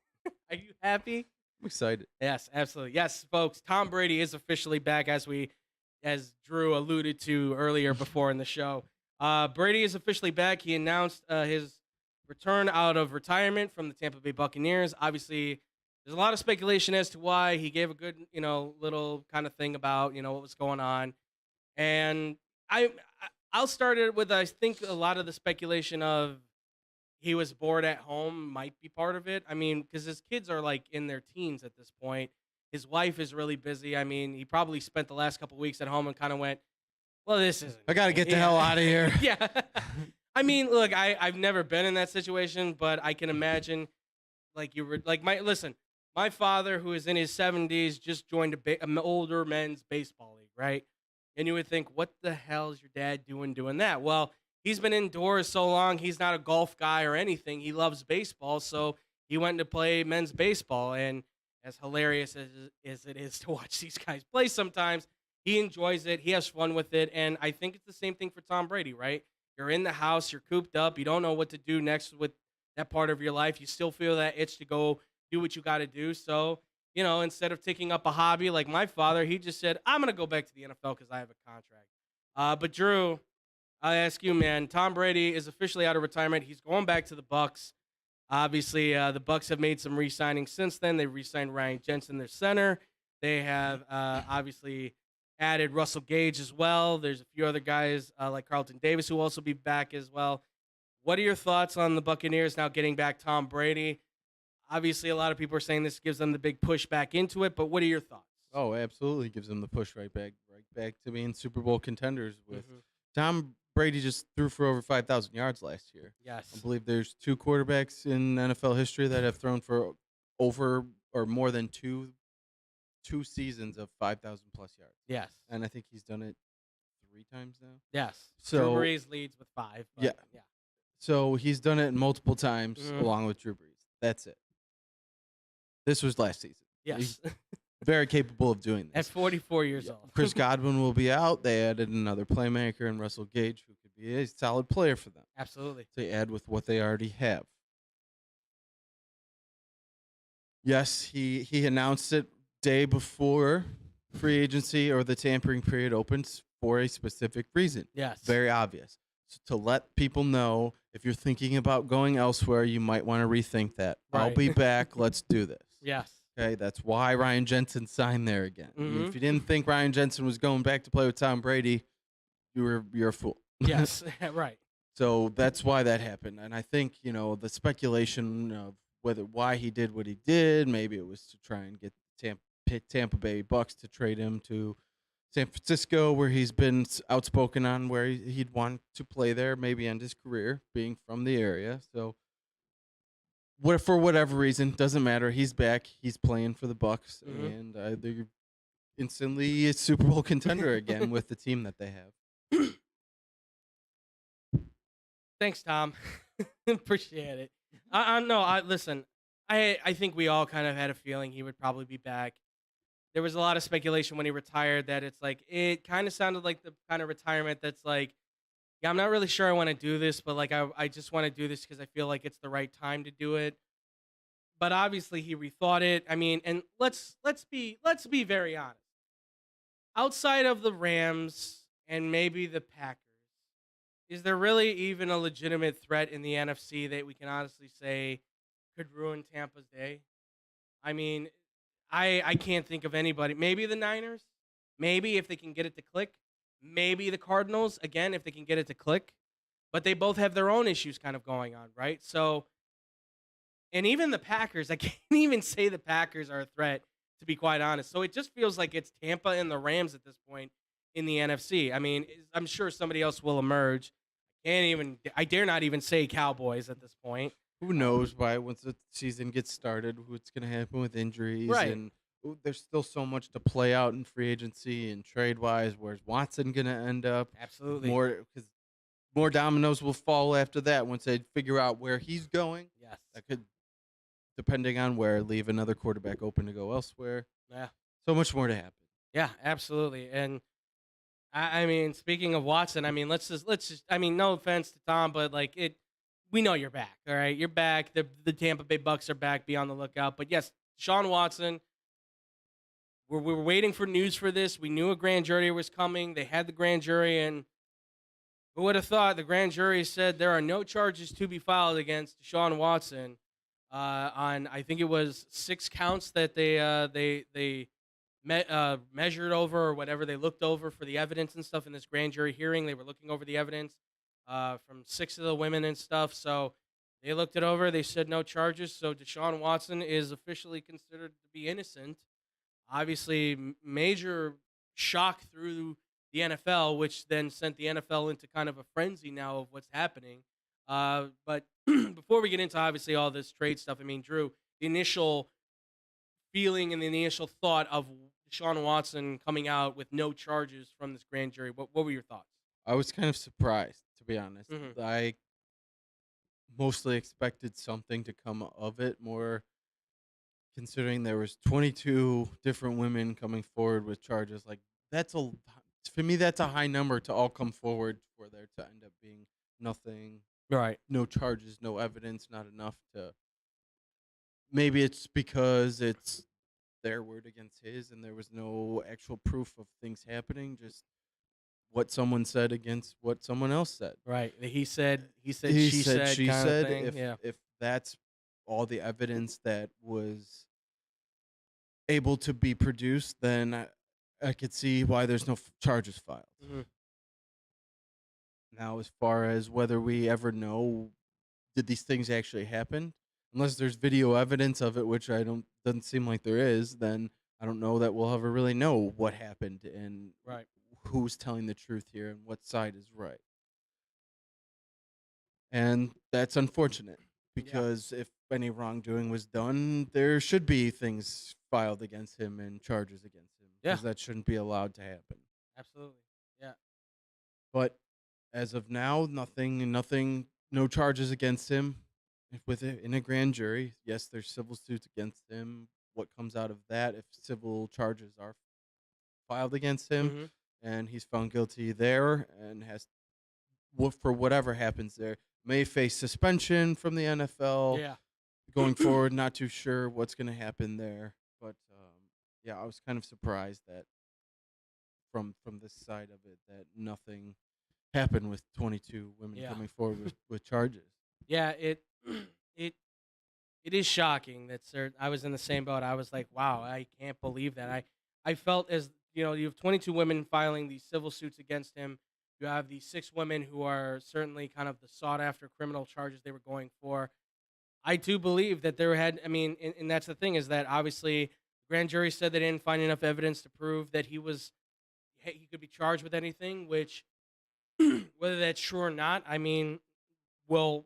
Are you happy? I'm excited. Yes, absolutely. Yes, folks, Tom Brady is officially back, as Drew alluded to earlier before in the show. Brady is officially back. He announced his return out of retirement from the Tampa Bay Buccaneers. Obviously, there's a lot of speculation as to why. He gave a good, little kind of thing about, what was going on. And I'll start it with, I think a lot of the speculation of he was bored at home might be part of it. I mean, because his kids are like in their teens at this point. His wife is really busy. I mean, he probably spent the last couple weeks at home and kind of went, well, this isn't. I got to get the hell out of here. Yeah. I mean, look, I've never been in that situation, but I can imagine, my father, who is in his 70s, just joined an older men's baseball league, right? And you would think, what the hell is your dad doing that? Well, he's been indoors so long, he's not a golf guy or anything. He loves baseball, so he went to play men's baseball. And as hilarious as it is to watch these guys play sometimes, he enjoys it. He has fun with it. And I think it's the same thing for Tom Brady, right? You're in the house, you're cooped up, you don't know what to do next with that part of your life. You still feel that itch to go do what you got to do. So, instead of taking up a hobby like my father, he just said, I'm going to go back to the NFL because I have a contract. But Drew, I ask you, man, Tom Brady is officially out of retirement. He's going back to the Bucs. Obviously, the Bucs have made some re-signings since then. They re-signed Ryan Jensen, their center. They have obviously added Russell Gage as well. There's a few other guys like Carlton Davis who will also be back as well. What are your thoughts on the Buccaneers now getting back Tom Brady? Obviously, a lot of people are saying this gives them the big push back into it, but what are your thoughts? Oh, absolutely gives them the push right back to being Super Bowl contenders with Tom Brady just threw for over 5,000 yards last year. Yes. I believe there's two quarterbacks in NFL history that have thrown for over or more than two seasons of 5,000 plus yards. Yes. And I think he's done it 3 times now. Yes. So Drew Brees leads with 5. Yeah. So he's done it multiple times along with Drew Brees. That's it. This was last season. Yes. He's very capable of doing this. At 44 years old. Chris Godwin will be out. They added another playmaker in Russell Gage, who could be a solid player for them. Absolutely. To add with what they already have. Yes, he announced it day before free agency or the tampering period opens for a specific reason. Yes. Very obvious. So to let people know, if you're thinking about going elsewhere, you might want to rethink that. Right. I'll be back. Let's do this. Yes. Okay, that's why Ryan Jensen signed there again. Mm-hmm. If you didn't think Ryan Jensen was going back to play with Tom Brady, you're a fool. Yes, right. So that's why that happened. And I think, the speculation of why he did what he did, maybe it was to try and get Tampa Bay Bucks to trade him to San Francisco, where he's been outspoken on where he'd want to play there, maybe end his career, being from the area. So for whatever reason, doesn't matter. He's back. He's playing for the Bucks, and they're instantly a Super Bowl contender again with the team that they have. Thanks, Tom. Appreciate it. Listen, I think we all kind of had a feeling he would probably be back. There was a lot of speculation when he retired that it's like, it kind of sounded like the kind of retirement that's like, yeah, I'm not really sure I want to do this, but like I just want to do this because I feel like it's the right time to do it. But obviously he rethought it. I mean, and let's be very honest. Outside of the Rams and maybe the Packers, is there really even a legitimate threat in the NFC that we can honestly say could ruin Tampa's day? I mean, I can't think of anybody. Maybe the Niners. Maybe if they can get it to click. maybe the Cardinals again if they can get it to click, but they both have their own issues kind of going on, right? So, and even the Packers, I can't even say the Packers are a threat, to be quite honest. So it just feels like it's Tampa and the Rams at this point in the NFC. I mean, I'm sure somebody else will emerge. I dare not even say Cowboys at this point. Who knows why once the season gets started, what's going to happen with injuries Right. and there's still so much to play out in free agency and trade wise. Where's Watson going to end up? Absolutely. More because more dominoes will fall after that once they figure out where he's going. Yes. That could, depending on where, leave another quarterback open to go elsewhere. Yeah. So much more to happen. Yeah, absolutely. And I mean, speaking of Watson, I mean, let's just. I mean, no offense to Tom, but like it, we know you're back. All right, you're back. The Tampa Bay Bucks are back. Be on the lookout. But yes, Sean Watson. We were waiting for news for this. We knew a grand jury was coming. They had the grand jury, and who would have thought the grand jury said there are no charges to be filed against Deshaun Watson on I think it was 6 counts that they measured over or whatever they looked over for the evidence and stuff in this grand jury hearing. They were looking over the evidence from 6 of the women and stuff. So they looked it over. They said no charges. So Deshaun Watson is officially considered to be innocent. Obviously, major shock through the NFL, which then sent the NFL into kind of a frenzy now of what's happening. But before we get into obviously all this trade stuff, I mean, Drew, the initial feeling and the initial thought of Deshaun Watson coming out with no charges from this grand jury, what were your thoughts? I was kind of surprised, to be honest. Hmm. I mostly expected something to come of it more considering there was 22 different women coming forward with charges. Like that's a for me that's a high number to all come forward for there to end up being nothing, Right. no charges, no evidence, not enough to. Maybe it's because it's their word against his and there was no actual proof of things happening, just what someone said against what someone else said. Right. He said, He she said, said she kind of said. thing. Yeah. If that's all the evidence that was able to be produced, then I could see why there's no charges filed. Mhm. Now, as far as whether we ever know, did these things actually happen? Unless there's video evidence of it, which I don't doesn't seem like there is, then I don't know that we'll ever really know what happened and Right. who's telling the truth here and what side is right. And that's unfortunate Yeah. because if any wrongdoing was done, there should be things filed against him and charges against him Yeah. because that shouldn't be allowed to happen. Absolutely. Yeah. But as of now, nothing, no charges against him. If with it in a grand jury, yes, there's civil suits against him. What comes out of that if civil charges are filed against him Hmm. and he's found guilty there and has for whatever happens there may face suspension from the NFL Yeah. going forward. Not too sure what's going to happen there, but yeah, I was kind of surprised that from this side of it that nothing happened with 22 women Yeah. coming forward with charges. Yeah. It it is shocking that I was in the same boat. I was like, wow, I can't believe that. I felt as you have 22 women filing these civil suits against him. You have these 6 women who are certainly kind of the sought after criminal charges they were going for. I do believe that there had, I mean, and that's the thing is that obviously the grand jury said they didn't find enough evidence to prove that he could be charged with anything, which whether that's true or not, I mean, will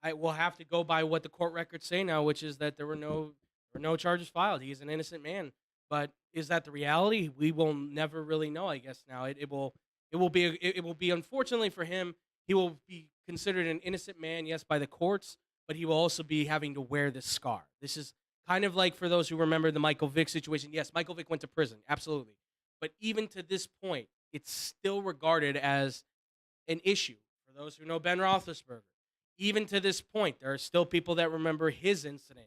I will have to go by what the court records say now, which is that there were no charges filed. He is an innocent man. But is that the reality? We will never really know. I guess now it will be unfortunately for him. He will be considered an innocent man, yes, by the courts, but he will also be having to wear this scar. This is kind of like for those who remember the Michael Vick situation. Yes, Michael Vick went to prison, absolutely, but even to this point, it's still regarded as an issue for those who know Ben Roethlisberger. Even to this point, there are still people that remember his incident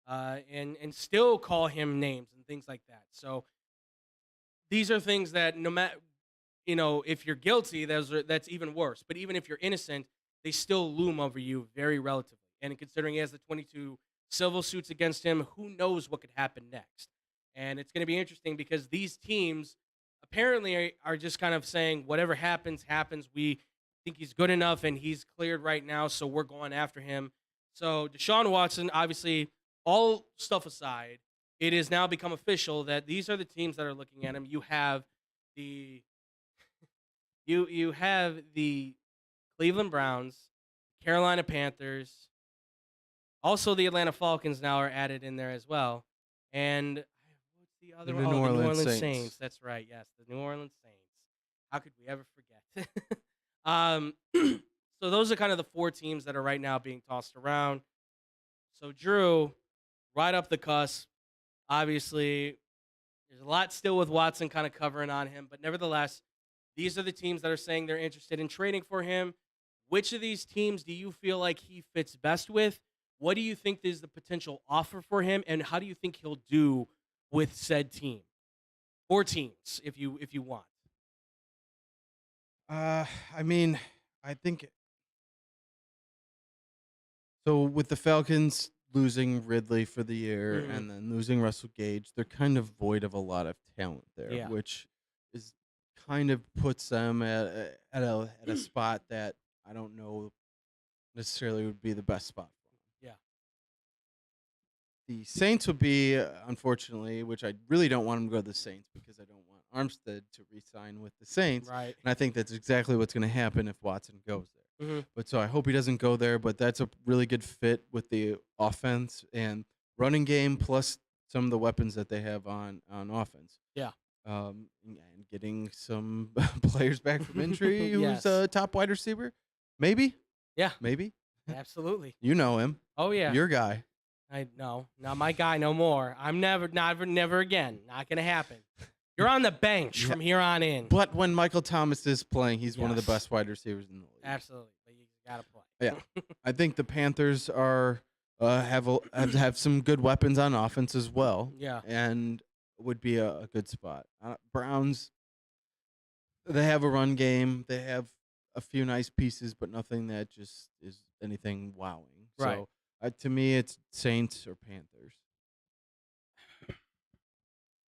and still call him names and things like that. So these are things that no matter if you're guilty, that's even worse. But even if you're innocent, they still loom over you very relatively. And considering he has the 22 civil suits against him, who knows what could happen next? And it's going to be interesting because these teams apparently are just kind of saying whatever happens, happens. We think he's good enough and he's cleared right now, so we're going after him. So Deshaun Watson, obviously, all stuff aside, it has now become official that these are the teams that are looking at him. The you have the Cleveland Browns, Carolina Panthers, also the Atlanta Falcons now are added in there as well. And what's the The other New one? Oh, the New Orleans Orleans Saints. Saints. That's right. Yes, the New Orleans Saints. How could we ever forget? um, so those are kind of the four teams that are right now being tossed around. So Drew, right up the cusp. Obviously, there's a lot still with Watson kind of covering on him, but nevertheless, these are the teams that are saying they're interested in trading for him. Which of these teams do you feel like he fits best with? What do you think is the potential offer for him, and how do you think he'll do with said team or teams if you want? I mean, I think so. With the Falcons losing Ridley for the year Hmm. and then losing Russell Gage, they're kind of void of a lot of talent there, Yeah. which is kind of puts them at a spot that I don't know necessarily would be the best spot for them. Yeah. The Saints would be, unfortunately, which I really don't want him to go to the Saints because I don't want Armstead to re-sign with the Saints, Right. and I think that's exactly what's going to happen if Watson goes there. Hmm. But so I hope he doesn't go there. But that's a really good fit with the offense and running game, plus some of the weapons that they have on offense. Yeah. And getting some players back from injury. Who's Yes. a top wide receiver? Maybe, Yeah. maybe. Absolutely. You know him. Oh yeah. Your guy. I no, not my guy no more. I'm never again. Not gonna happen. You're on the bench Yeah. from here on in. But when Michael Thomas is playing, he's one of the Yes. best wide receivers in the league. Absolutely, but you gotta play. Yeah. I think the Panthers are have some good weapons on offense as well, Yeah. and would be a good spot. Browns, they have a run game. They have a few nice pieces, but nothing that just is anything wowing. Right. So to me, it's Saints or Panthers.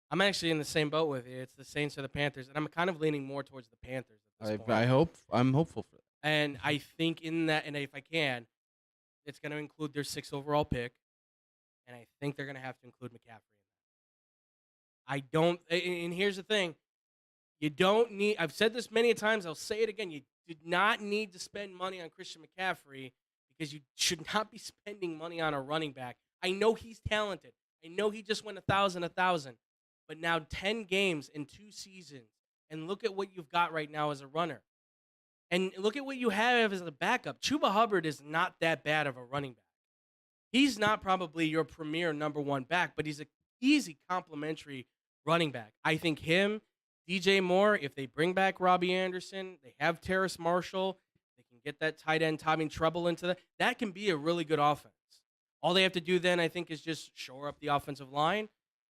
I'm actually in the same boat with you. It's the Saints or the Panthers, and I'm kind of leaning more towards the Panthers at this point. I'm hopeful for that. And I think in that, and if I can, it's going to include their 6th overall pick, and I think they're going to have to include McCaffrey in that. I don't, and here's the thing: you don't need. I've said this many times. I'll say it again. You did not need to spend money on Christian McCaffrey because you should not be spending money on a running back. I know he's talented. I know he just went 1,000. But now 10 games in 2 seasons, and look at what you've got right now as a runner. And look at what you have as a backup. Chuba Hubbard is not that bad of a running back. He's not probably your premier number 1 back, but he's an easy complimentary running back. I think him, DJ Moore, if they bring back Robbie Anderson, they have Terrace Marshall, they can get that tight end Tommy Trouble into that. That can be a really good offense. All they have to do then, I think, is just shore up the offensive line.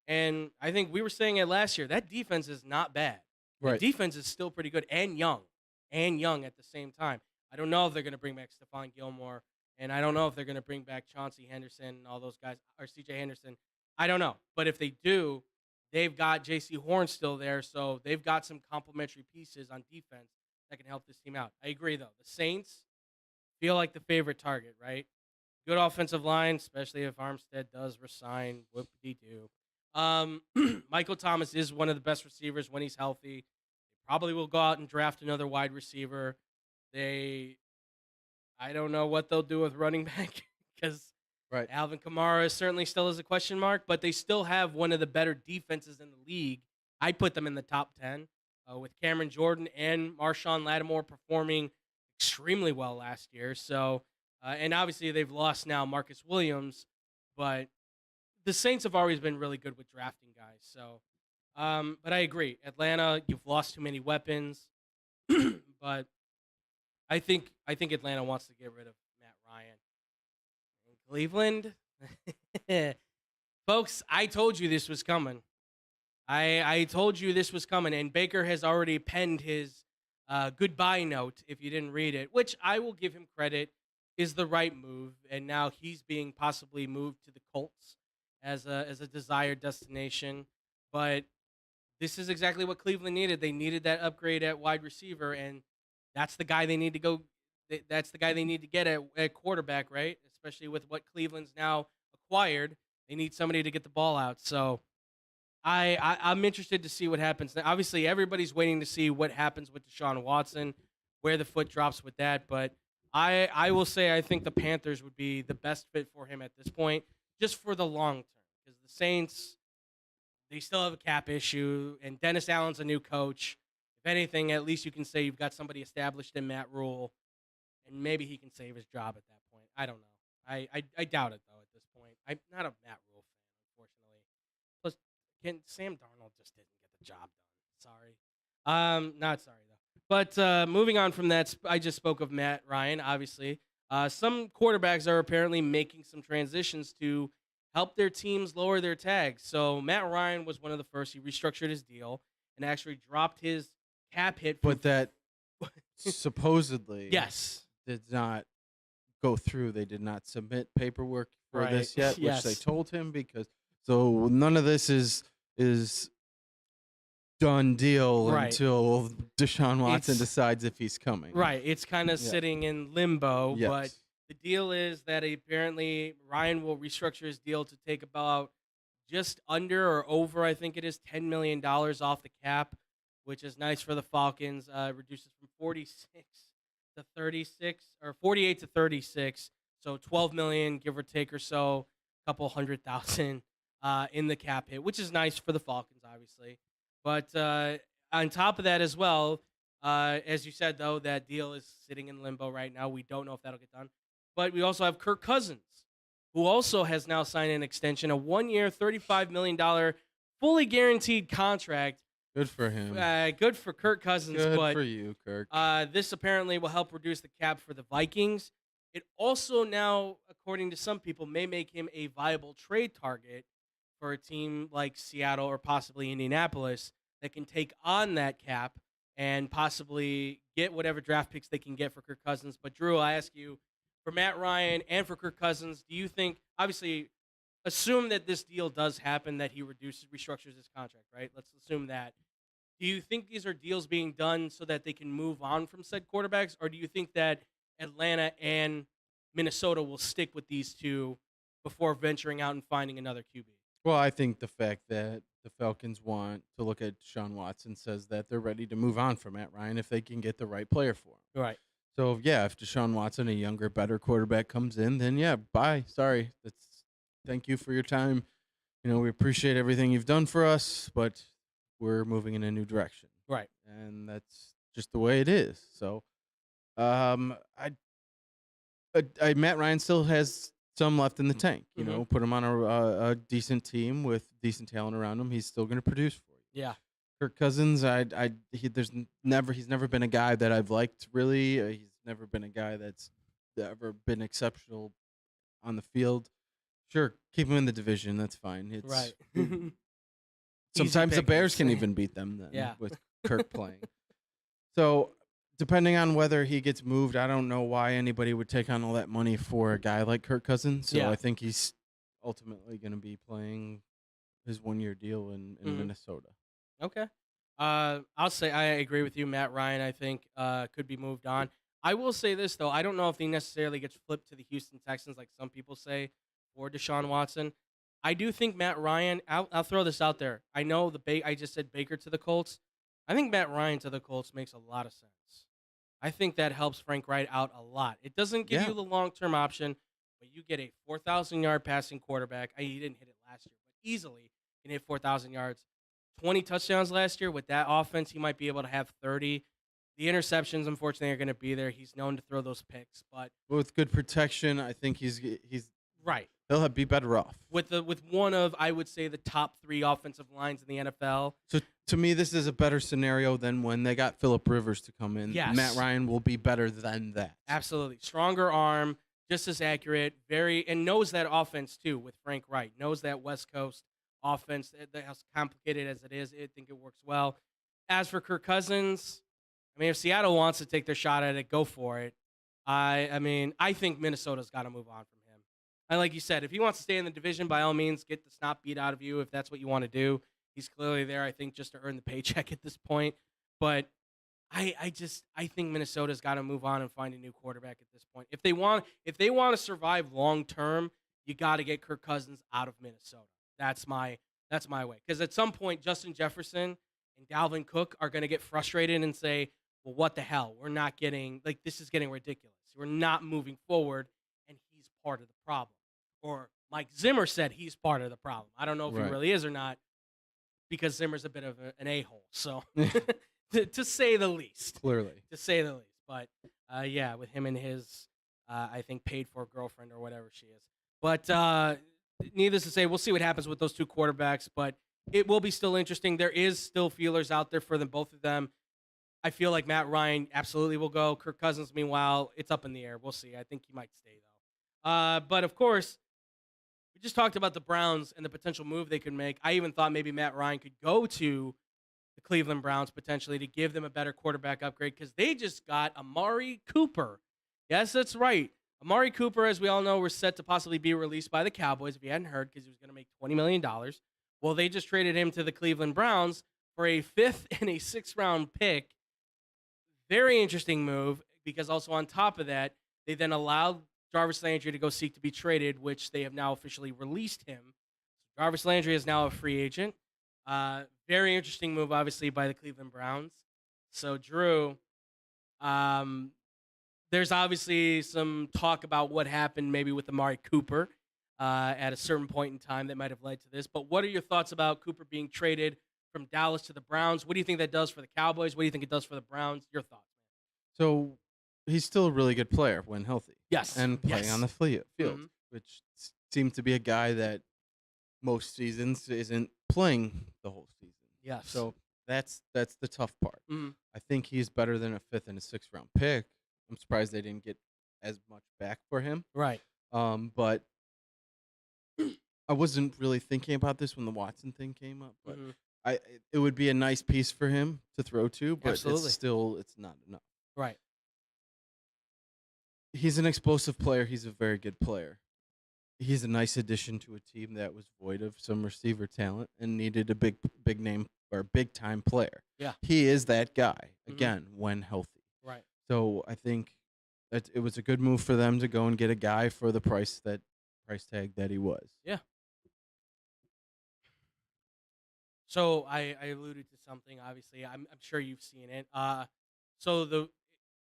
And I think we were saying it last year, that defense is not bad. Right. The defense is still pretty good and young at the same time. I don't know if they're going to bring back Stephon Gilmore, and I don't know if they're going to bring back Chauncey Henderson and all those guys, or CJ Henderson. I don't know. But if they do, they've got J.C. Horn still there, so they've got some complementary pieces on defense that can help this team out. I agree, though. The Saints feel like the favorite target, right? Good offensive line, especially if Armstead does resign. Whoop-de-doo. Michael Thomas is one of the best receivers when he's healthy. They probably will go out and draft another wide receiver. I don't know what they'll do with running back because Right. Alvin Kamara certainly still is a question mark, but they still have one of the better defenses in the league. I put them in the top 10 with Cameron Jordan and Marshawn Lattimore performing extremely well last year. So, and obviously they've lost now Marcus Williams, but the Saints have always been really good with drafting guys. So, but I agree. Atlanta, you've lost too many weapons, but I think Atlanta wants to get rid of Matt Ryan. In Cleveland, folks, I told you this was coming. I told you this was coming, and Baker has already penned his goodbye note. If you didn't read it, which I will give him credit, is the right move, and now he's being possibly moved to the Colts as a desired destination. But this is exactly what Cleveland needed. They needed that upgrade at wide receiver, and that's the guy they need to go. That's the guy they need to get at quarterback, right? Especially with what Cleveland's now acquired, they need somebody to get the ball out. So I'm interested to see what happens. Now, obviously, everybody's waiting to see what happens with Deshaun Watson, where the foot drops with that. But I will say I think the Panthers would be the best fit for him at this point, just for the long term, because the Saints, they still have a cap issue, and Dennis Allen's a new coach. If anything, at least you can say you've got somebody established in Matt Rule, and maybe he can save his job at that point. I don't know. I doubt it though at this point. I'm not a Matt Rule fan, unfortunately. Plus, Sam Darnold just didn't get the job done. Sorry. Not sorry though. But moving on from that, I just spoke of Matt Ryan. Obviously, some quarterbacks are apparently making some transitions to help their teams lower their tags. So Matt Ryan was one of the first. He restructured his deal and actually dropped his cap hit. But that supposedly yes, did not go through. They did not submit paperwork for Right. this yet, Yes. which they told him because so none of this is done deal Right. until Deshaun Watson It's- decides if he's coming. right. It's kind of Yeah. sitting in limbo, Yes. but the deal is that apparently Ryan will restructure his deal to take about just under or over, I think it is, $10 million off the cap, which is nice for the Falcons. Reduces from 46 to 36, or 48 to 36. So 12 million, give or take or so, a couple 100,000 in the cap hit, which is nice for the Falcons, obviously. But on top of that as well, as you said, though, that deal is sitting in limbo right now. We don't know if that'll get done. But we also have Kirk Cousins, who also has now signed an extension, a 1-year, $35 million fully guaranteed contract. Good for him. Good for Kirk Cousins. Good but for you, Kirk. this apparently will help reduce the cap for the Vikings. It also now, according to some people, may make him a viable trade target for a team like Seattle or possibly Indianapolis that can take on that cap and possibly get whatever draft picks they can get for Kirk Cousins. But Drew, I ask you, for Matt Ryan and for Kirk Cousins, do you think, obviously, assume that this deal does happen, that he restructures his contract, right? Let's assume that. Do you think these are deals being done so that they can move on from said quarterbacks, or do you think that Atlanta and Minnesota will stick with these two before venturing out and finding another QB? Well, I think the fact that the Falcons want to look at Deshaun Watson says that they're ready to move on from Matt Ryan if they can get the right player for him. Right. So, yeah, if Deshaun Watson, a younger, better quarterback, comes in, then, yeah, bye. Sorry. Thank you for your time. We appreciate everything you've done for us, but we're moving in a new direction. Right. And that's just the way it is. So, Matt Ryan still has some left in the tank. Put him on a decent team with decent talent around him. He's still going to produce for you. Yeah. Kirk Cousins, he's never been a guy that I've liked really. He's never been a guy that's ever been exceptional on the field. Sure, keep him in the division. That's fine. It's Right. sometimes the Bears pickings. can even beat them then Yeah. with Kirk playing. So, depending on whether he gets moved, I don't know why anybody would take on all that money for a guy like Kirk Cousins. So Yeah. I think he's ultimately going to be playing his 1-year deal in Mhm. Minnesota. Okay. I'll say I agree with you. Matt Ryan, I think, could be moved on. I will say this, though. I don't know if he necessarily gets flipped to the Houston Texans like some people say, or Deshaun Watson. I do think Matt Ryan, I'll throw this out there. I know I just said Baker to the Colts. I think Matt Ryan to the Colts makes a lot of sense. I think that helps Frank Wright out a lot. It doesn't give Yeah. you the long-term option, but you get a 4,000-yard passing quarterback. He didn't hit it last year, but easily can hit 4,000 yards. 20 touchdowns last year. With that offense, he might be able to have 30. The interceptions, unfortunately, are going to be there. He's known to throw those picks, but With good protection, I think he's right. he'll be better off. With one of, I would say, the top 3 offensive lines in the NFL. So to me, this is a better scenario than when they got Phillip Rivers to come in. Yes. Matt Ryan will be better than that. Absolutely. Stronger arm, just as accurate, and knows that offense too with Frank Wright. Knows that West Coast offense, as complicated as it is. I think it works well. As for Kirk Cousins, I mean, if Seattle wants to take their shot at it, go for it. I think Minnesota's got to move on from him. And like you said, if he wants to stay in the division, by all means, get the snot beat out of you if that's what you want to do. He's clearly there, I think, just to earn the paycheck at this point. But I think Minnesota's got to move on and find a new quarterback at this point. If they want to survive long term, you got to get Kirk Cousins out of Minnesota. That's my way. Because at some point, Justin Jefferson and Dalvin Cook are going to get frustrated and say, "Well, what the hell? We're not getting like this is getting ridiculous. We're not moving forward, and he's part of the problem." Or Mike Zimmer said he's part of the problem. I don't know if he Right. really is or not because Zimmer's a bit of an a-hole. So to say the least, Clearly. to say the least. But yeah, with him and his, I think, paid for girlfriend or whatever she is. But needless to say, we'll see what happens with those two quarterbacks. But it will be still interesting. There is still feelers out there for them, both of them. I feel like Matt Ryan absolutely will go. Kirk Cousins, meanwhile, it's up in the air. We'll see. I think he might stay, though. But, of course, we just talked about the Browns and the potential move they could make. I even thought maybe Matt Ryan could go to the Cleveland Browns potentially to give them a better quarterback upgrade because they just got Amari Cooper. Yes, that's right. Amari Cooper, as we all know, was set to possibly be released by the Cowboys, if you hadn't heard, because he was going to make $20 million. Well, they just traded him to the Cleveland Browns for a 5th and a 6th round pick. Very interesting move because also on top of that, they then allowed Jarvis Landry to go seek to be traded, which they have now officially released him. So Jarvis Landry is now a free agent. Very interesting move, obviously, by the Cleveland Browns. So, Drew, there's obviously some talk about what happened maybe with Amari Cooper at a certain point in time that might have led to this. But what are your thoughts about Cooper being traded from Dallas to the Browns? What do you think that does for the Cowboys? What do you think it does for the Browns? Your thoughts, man. So he's still a really good player when healthy. Yes. And playing Yes. on the field, Mhm. which seems to be a guy that most seasons isn't playing the whole season. Yes. So that's the tough part. Mhm. I think he's better than a 5th and a 6th round pick. I'm surprised they didn't get as much back for him. Right. But I wasn't really thinking about this when the Watson thing came up. But Mhm. it would be a nice piece for him to throw to, but Absolutely. it's not enough. Right. He's an explosive player. He's a very good player. He's a nice addition to a team that was void of some receiver talent and needed a big name or big time player. Yeah. He is that guy Mhm. again when healthy. Right. So I think that it was a good move for them to go and get a guy for the price tag that he was. Yeah. So I alluded to something. Obviously, I'm sure you've seen it. So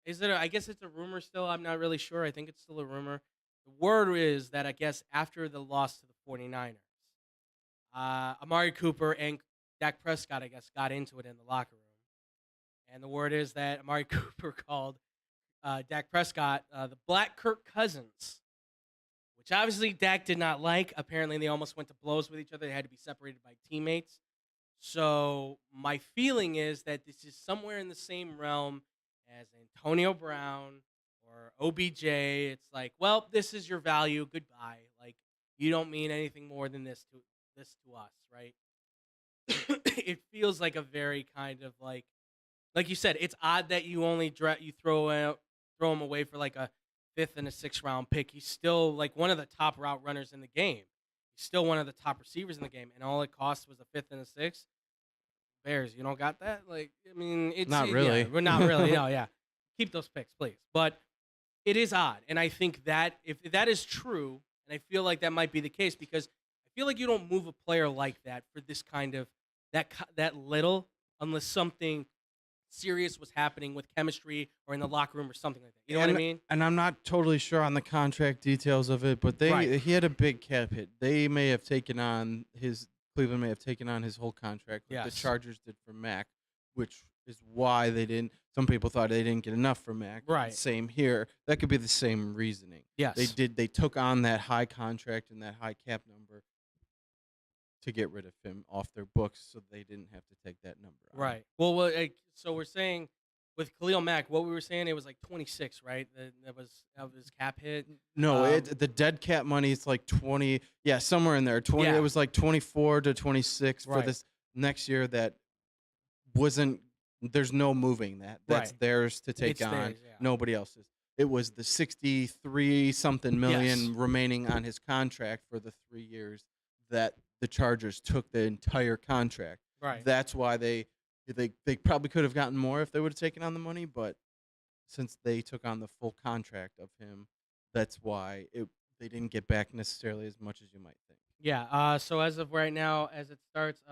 I guess it's a rumor still. I'm not really sure. I think it's still a rumor. The word is that I guess after the loss to the 49ers, Amari Cooper and Dak Prescott, I guess, got into it in the locker room. And the word is that Amari Cooper called Dak Prescott the Black Kirk Cousins, which obviously Dak did not like. Apparently, they almost went to blows with each other. They had to be separated by teammates. So my feeling is that this is somewhere in the same realm as Antonio Brown or OBJ. It's like, well, this is your value. Goodbye. Like you don't mean anything more than this to us, right? It feels like a very kind of like you said. It's odd that you only throw him away for like a 5th and a 6th round pick. He's still like one of the top route runners in the game. He's still one of the top receivers in the game, and all it cost was a 5th and a 6th. Bears, you don't got that? Like, I mean, it's Not really. Yeah, we're not really. No, yeah. Keep those picks, please. But it is odd, and I think that if that is true, and I feel like that might be the case because I feel like you don't move a player like that for this kind of that little unless something serious was happening with chemistry or in the locker room or something like that. You know what I mean? And I'm not totally sure on the contract details of it, but Right. he had a big cap hit. Cleveland may have taken on his whole contract like the Yes. Chargers did for Mac, which is why they didn't. Some people thought they didn't get enough for Mac. Right. Same here. That could be the same reasoning. Yes. They took on that high contract and that high cap number to get rid of him off their books, so they didn't have to take that number on. Right. Well, so we're saying with Khalil Mack, what we were saying, it was like 26, right? That was his cap hit. No, the dead cap money is like 20. Yeah, somewhere in there. 20. Yeah. It was like 24 to 26 for Right. this next year. That wasn't. There's no moving that. That's Right. theirs to take It's on. theirs, yeah. Nobody else's. It was the 63 something million Yes. remaining on his contract for the 3 years that the Chargers took the entire contract. Right. That's why they probably could have gotten more if they would have taken on the money, but since they took on the full contract of him, that's why they didn't get back necessarily as much as you might think. Yeah. So as of right now, as it starts,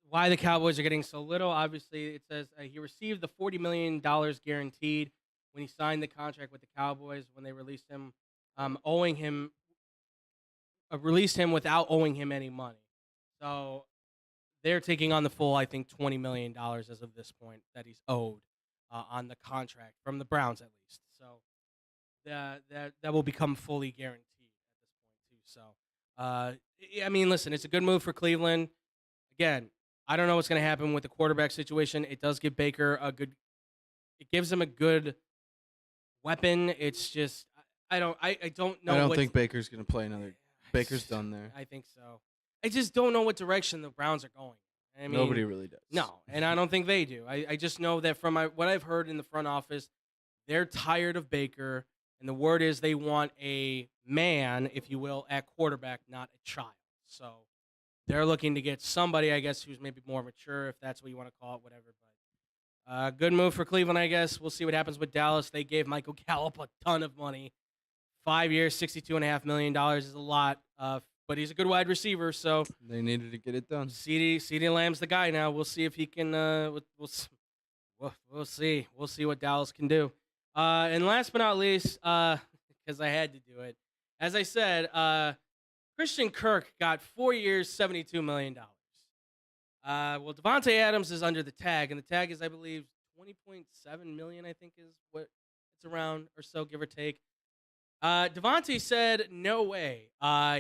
why the Cowboys are getting so little? Obviously, it says he received the $40 million guaranteed when he signed the contract with the Cowboys when they owing him released him without owing him any money. So they're taking on the full, I think, $20 million as of this point that he's owed on the contract from the Browns, at least. So that will become fully guaranteed at this point too. So, I mean, listen, it's a good move for Cleveland. Again, I don't know what's going to happen with the quarterback situation. It does give Baker it gives him a good weapon. It's just I don't know. I don't think Baker's going to play another. Baker's Just- done there. I think so. I just don't know what direction the Browns are going. I mean, Nobody really does. no, and I don't think they do. I just know that from what I've heard in the front office, they're tired of Baker, and the word is they want a man, if you will, at quarterback, not a child. So they're looking to get somebody, I guess, who's maybe more mature, if that's what you want to call it, whatever. But good move for Cleveland, I guess. We'll see what happens with Dallas. They gave Michael Gallup a ton of money. 5 years, $62.5 million is a lot, but he's a good wide receiver, so They needed to get it done. CeeDee Lamb's the guy now. We'll see if he can. We'll see. We'll see what Dallas can do. And last but not least, because I had to do it, as I said, Christian Kirk got 4 years, $72 million. Well, Devontae Adams is under the tag, and the tag is, I believe, $20.7 million. I think is what it's around, or so, give or take. Devontae said, no way.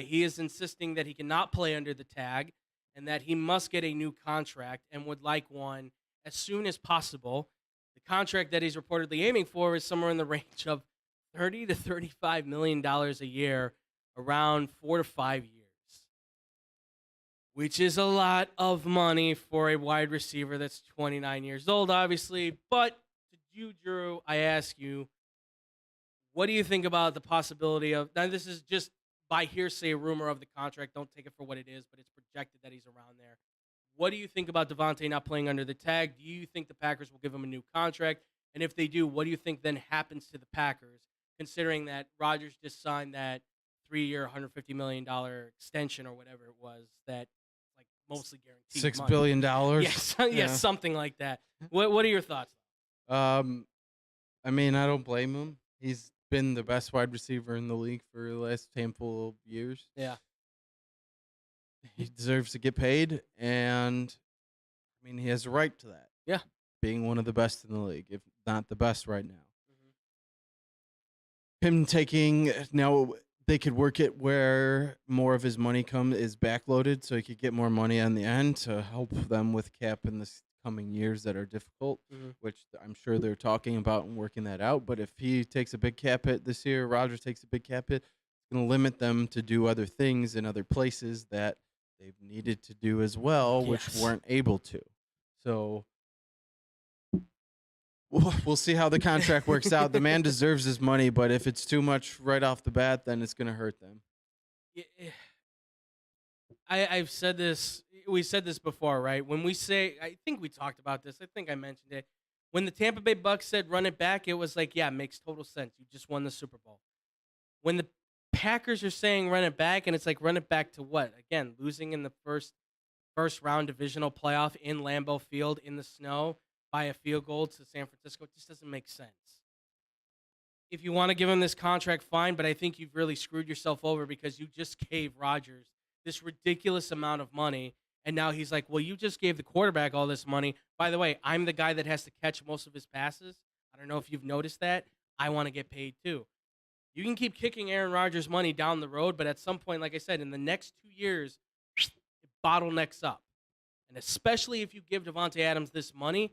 He is insisting that he cannot play under the tag and that he must get a new contract and would like one as soon as possible. The contract that he's reportedly aiming for is somewhere in the range of $30 to $35 million a year, around 4 to 5 years, which is a lot of money for a wide receiver that's 29 years old, obviously. But to you, Drew, I ask you, what do you think about the possibility of, now this is just by hearsay rumor of the contract, don't take it for what it is, but it's projected that he's around there. What do you think about Devontae not playing under the tag? Do you think the Packers will give him a new contract? And if they do, what do you think then happens to the Packers, considering that Rodgers just signed that 3-year, $150 million extension or whatever it was, that like mostly guaranteed $6 money? billion. Yes, Yeah. yes, something like that. What are your thoughts? I mean, I don't blame him. He's been the best wide receiver in the league for the last handful of years. Yeah. He deserves to get paid, and I mean, he has a right to that. Yeah. Being one of the best in the league, if not the best right now. Mhm. Him taking now, they could work it where more of his money is backloaded, so he could get more money on the end to help them with cap in the coming years that are difficult, Mhm. which I'm sure they're talking about and working that out. But if he takes a big cap hit this year, Rodgers takes a big cap hit, it's going to limit them to do other things in other places that they've needed to do as well, which Yes. weren't able to. So we'll see how the contract works out. The man deserves his money, but if it's too much right off the bat, then it's going to hurt them. I've said this. We said this before, right? When we say, I think we talked about this. I think I mentioned it. When the Tampa Bay Bucks said run it back, it was like, yeah, it makes total sense. You just won the Super Bowl. When the Packers are saying run it back, and it's like run it back to what? Again, losing in the first round divisional playoff in Lambeau Field in the snow by a field goal to San Francisco. It just doesn't make sense. If you want to give him this contract, fine, but I think you've really screwed yourself over because you just gave Rodgers this ridiculous amount of money, and now he's like, well, you just gave the quarterback all this money. By the way, I'm the guy that has to catch most of his passes. I don't know if you've noticed that. I want to get paid too. You can keep kicking Aaron Rodgers' money down the road, but at some point, like I said, in the next 2 years, it bottlenecks up. And especially if you give Devontae Adams this money,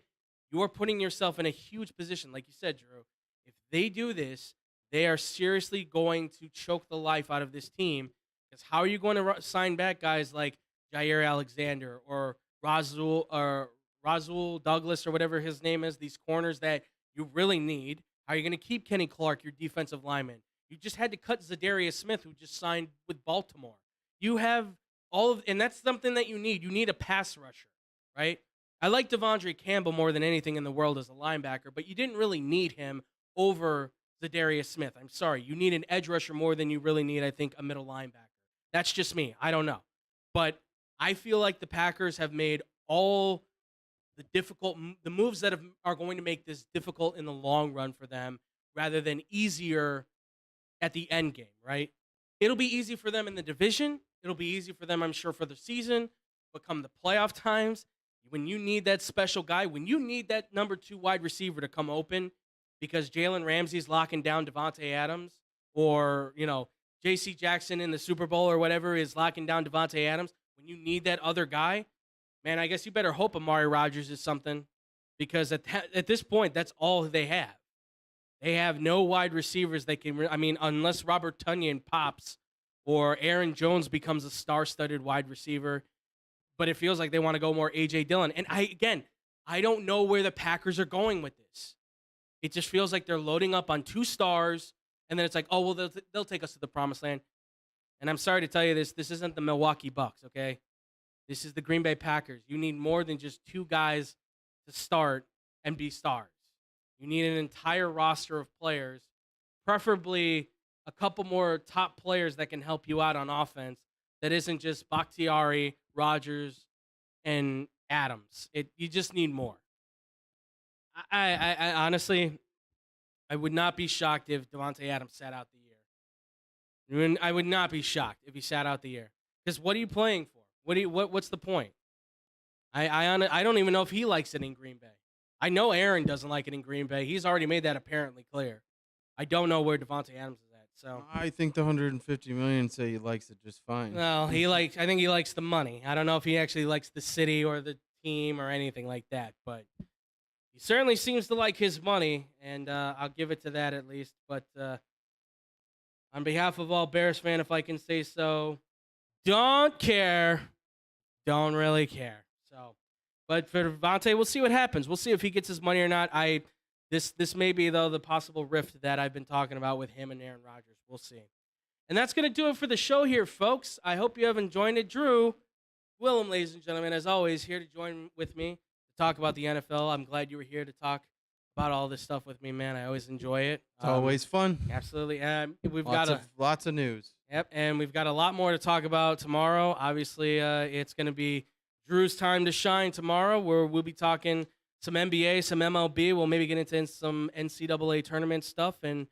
you're putting yourself in a huge position. Like you said, Drew, if they do this, they are seriously going to choke the life out of this team. Because how are you going to sign back guys like Jair Alexander or Razul Douglas or whatever his name is, these corners that you really need? How are you going to keep Kenny Clark, your defensive lineman? You just had to cut Zadarius Smith, who just signed with Baltimore. You have and that's something that you need. You need a pass rusher, right? I like Devondre Campbell more than anything in the world as a linebacker, but you didn't really need him over Zadarius Smith. I'm sorry. You need an edge rusher more than you really need, I think, a middle linebacker. That's just me. I don't know. But I feel like the Packers have made all the moves that are going to make this difficult in the long run for them rather than easier at the end game, right? It'll be easy for them in the division. It'll be easy for them, I'm sure, for the season. But come the playoff times, when you need that special guy, when you need that number 2 wide receiver to come open because Jalen Ramsey's locking down Devontae Adams, or, J.C. Jackson in the Super Bowl or whatever is locking down Devontae Adams, when you need that other guy, man, I guess you better hope Amari Rodgers is something, because at this point, that's all they have. They have no wide receivers that can. I mean, unless Robert Tonyan pops or Aaron Jones becomes a star-studded wide receiver, but it feels like they want to go more A.J. Dillon. And I don't know where the Packers are going with this. It just feels like they're loading up on 2 stars, and then it's like, oh, well, they'll take us to the promised land. And I'm sorry to tell you this isn't the Milwaukee Bucks, okay? This is the Green Bay Packers. You need more than just 2 guys to start and be stars. You need an entire roster of players, preferably a couple more top players that can help you out on offense that isn't just Bakhtiari, Rodgers, and Adams. You just need more. I honestly, I would not be shocked if Devontae Adams sat out the year. I would not be shocked if he sat out the year. Because what are you playing for? What's the point? I don't even know if he likes it in Green Bay. I know Aaron doesn't like it in Green Bay. He's already made that apparently clear. I don't know where Devontae Adams is at. So I think the 150 million say he likes it just fine. well, I think he likes the money. I don't know if he actually likes the city or the team or anything like that, but he certainly seems to like his money, and I'll give it to that at least. But on behalf of all Bears fans, if I can say so, don't care. Don't really care. So, but for Devontae, we'll see what happens. We'll see if he gets his money or not. This may be, though, the possible rift that I've been talking about with him and Aaron Rodgers. We'll see. And that's going to do it for the show here, folks. I hope you have enjoyed it. Drew Willem, ladies and gentlemen, as always, here to join with me to talk about the NFL. I'm glad you were here to talk about all this stuff with me, man. I always enjoy it. It's always fun. Absolutely. We've lots of news. Yep, and we've got a lot more to talk about tomorrow. Obviously, it's going to be Drew's time to shine tomorrow, where we'll be talking some NBA, some MLB. We'll maybe get into some NCAA tournament stuff. And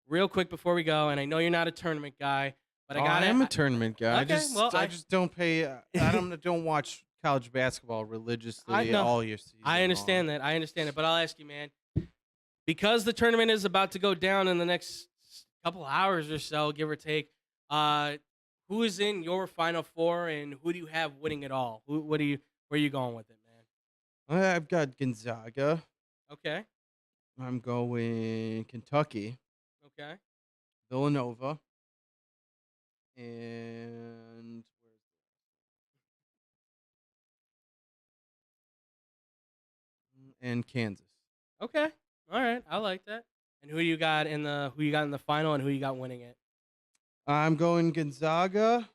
real quick before we go, and I know you're not a tournament guy, but I am a tournament guy. Okay, I just don't pay. I don't watch college basketball religiously all year season. I understand that. I understand it. But I'll ask you, man, because the tournament is about to go down in the next couple hours or so, give or take. Who is in your Final Four, and who do you have winning it all? Where are you going with it, man? I've got Gonzaga. Okay. I'm going Kentucky, Okay. Villanova, and Kansas. Okay. All right. I like that. And who you got in the final, and who you got winning it? I'm going Gonzaga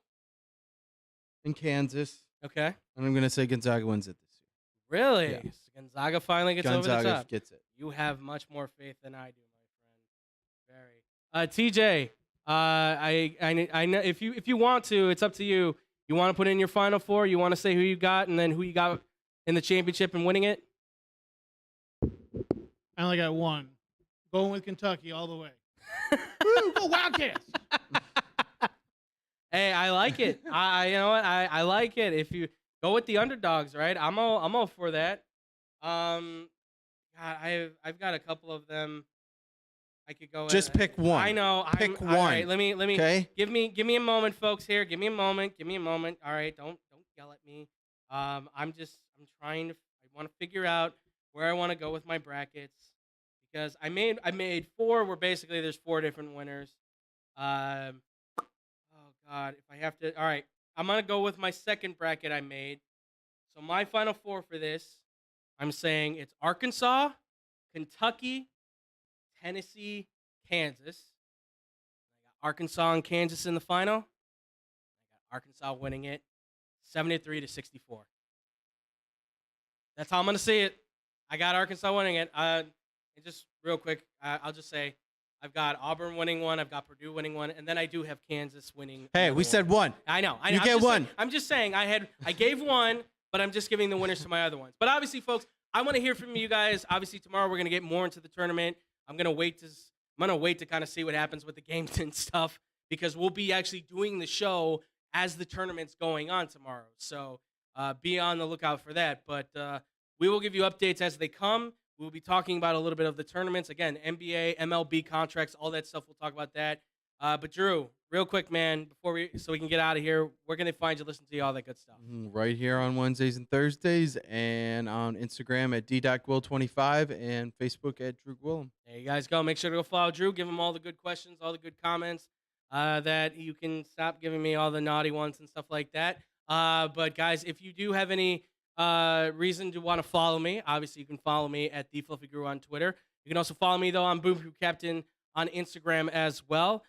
and Kansas. Okay. And I'm going to say Gonzaga wins it this year. Really? Yeah. So Gonzaga finally gets over the top. Gonzaga gets it. You have much more faith than I do, my friend. Very. TJ, I know if you want to, it's up to you. You want to put in your Final Four? You want to say who you got and then who you got in the championship and winning it? I only got one. Going with Kentucky all the way. Woo, go Wildcats! Hey, I like it. You know what? I like it. If you go with the underdogs, right? I'm all for that. God, I've got a couple of them. I could go. Just pick one. I know. Pick one. All right, let me. Okay. Give me a moment, folks. Here, give me a moment. All right, don't yell at me. I'm trying to. I want to figure out where I want to go with my brackets, because I made 4 where basically there's 4 different winners. Oh God, if I have to. All right, I'm gonna go with my second bracket I made. So my Final Four for this, I'm saying it's Arkansas, Kentucky, Tennessee, Kansas. I got Arkansas and Kansas in the final. I got Arkansas winning it. 73-64. That's how I'm going to see it. I got Arkansas winning it. And just real quick, I'll just say I've got Auburn winning one. I've got Purdue winning one. And then I do have Kansas winning. Hey, we said one. I know. You get one. I'm just saying I gave one, but I'm just giving the winners to my other ones. But obviously, folks, I want to hear from you guys. Obviously, tomorrow we're going to get more into the tournament. I'm going to wait to kind of see what happens with the games and stuff because we'll be actually doing the show as the tournament's going on tomorrow. So be on the lookout for that. But we will give you updates as they come. We'll be talking about a little bit of the tournaments. Again, NBA, MLB contracts, all that stuff. We'll talk about that. But Drew, real quick, man, so we can get out of here, where can they find you, listen to you, all that good stuff? Right here on Wednesdays and Thursdays, and on Instagram at d.gwill25 and Facebook at Drew Gwillem. There you guys go. Make sure to go follow Drew. Give him all the good questions, all the good comments. That you can stop giving me all the naughty ones and stuff like that. But guys, if you do have any reason to want to follow me, obviously you can follow me at The Fluffy Guru on Twitter. You can also follow me, though, on Boom Crew Captain on Instagram as well.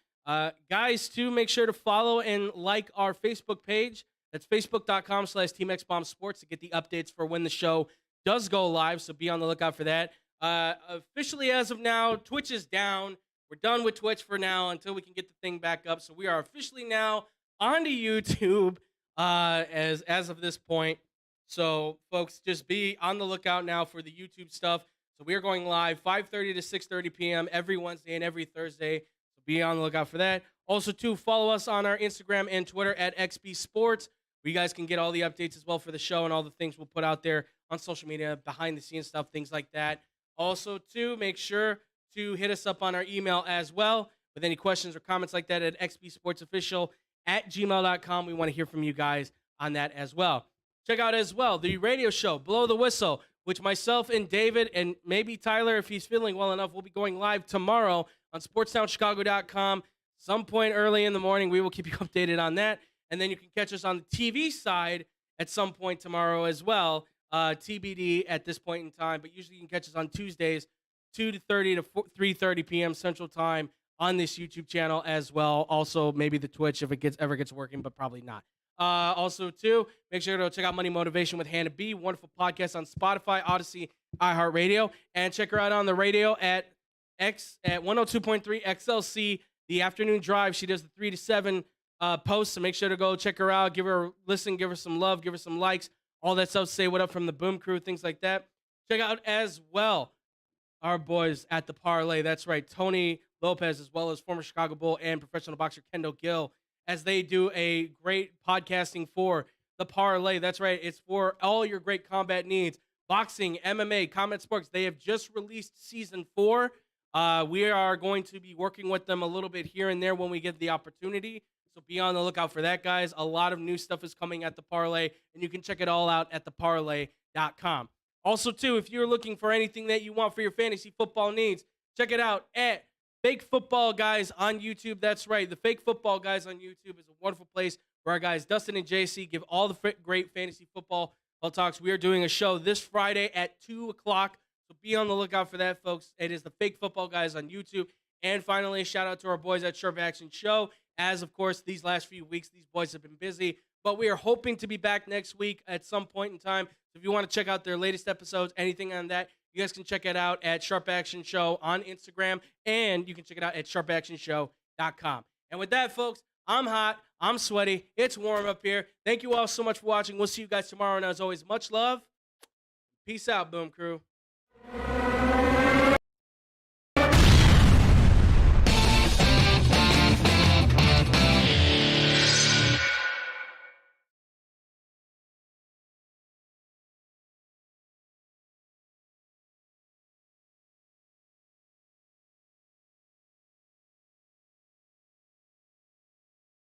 Guys, too, make sure to follow and like our Facebook page. That's facebook.com/TeamXBombSports to get the updates for when the show does go live, so be on the lookout for that. Officially, as of now, Twitch is down. We're done with Twitch for now until we can get the thing back up. So we are officially now onto YouTube as of this point. So, folks, just be on the lookout now for the YouTube stuff. So we are going live 5:30 to 6:30 p.m. every Wednesday and every Thursday. So be on the lookout for that. Also, too, follow us on our Instagram and Twitter at XB Sports, where you guys can get all the updates as well for the show and all the things we'll put out there on social media, behind-the-scenes stuff, things like that. Also, too, make sure to hit us up on our email as well with any questions or comments like that at xbsportsofficial@gmail.com. We want to hear from you guys on that as well. Check out as well the radio show, Blow the Whistle, which myself and David and maybe Tyler, if he's feeling well enough, will be going live tomorrow on sportstownchicago.com. Some point early in the morning, we will keep you updated on that. And then you can catch us on the TV side at some point tomorrow as well, TBD at this point in time. But usually you can catch us on Tuesdays, 2:30 to 3:30 p.m. Central Time on this YouTube channel as well. Also, maybe the Twitch if it ever gets working, but probably not. Also, too, make sure to check out Money Motivation with Hannah B. Wonderful podcast on Spotify, Odyssey, iHeartRadio. And check her out on the radio at 102.3 XLC, the afternoon drive. She does the 3 to 7 posts, so make sure to go check her out. Give her a listen, give her some love, give her some likes, all that stuff. Say what up from the Boom Crew, things like that. Check out as well our boys at the Parlay. That's right, Tony Lopez, as well as former Chicago Bull and professional boxer Kendall Gill, as they do a great podcasting for the Parlay. That's right. It's for all your great combat needs. Boxing, MMA, combat sports. They have just released season 4. We are going to be working with them a little bit here and there when we get the opportunity. So be on the lookout for that, guys. A lot of new stuff is coming at the Parlay, and you can check it all out at theparlay.com. Also, too, if you're looking for anything that you want for your fantasy football needs, check it out at Fake Football Guys on YouTube. That's right. The Fake Football Guys on YouTube is a wonderful place where our guys Dustin and JC give all the great fantasy football talks. We are doing a show this Friday at 2 o'clock. So be on the lookout for that, folks. It is the Fake Football Guys on YouTube. And finally, a shout out to our boys at Sharp Action Show. As, of course, these last few weeks, these boys have been busy. But we are hoping to be back next week at some point in time. So if you want to check out their latest episodes, anything on that, you guys can check it out at Sharp Action Show on Instagram. And you can check it out at sharpactionshow.com. And with that, folks, I'm hot. I'm sweaty. It's warm up here. Thank you all so much for watching. We'll see you guys tomorrow. And as always, much love. Peace out, Boom Crew.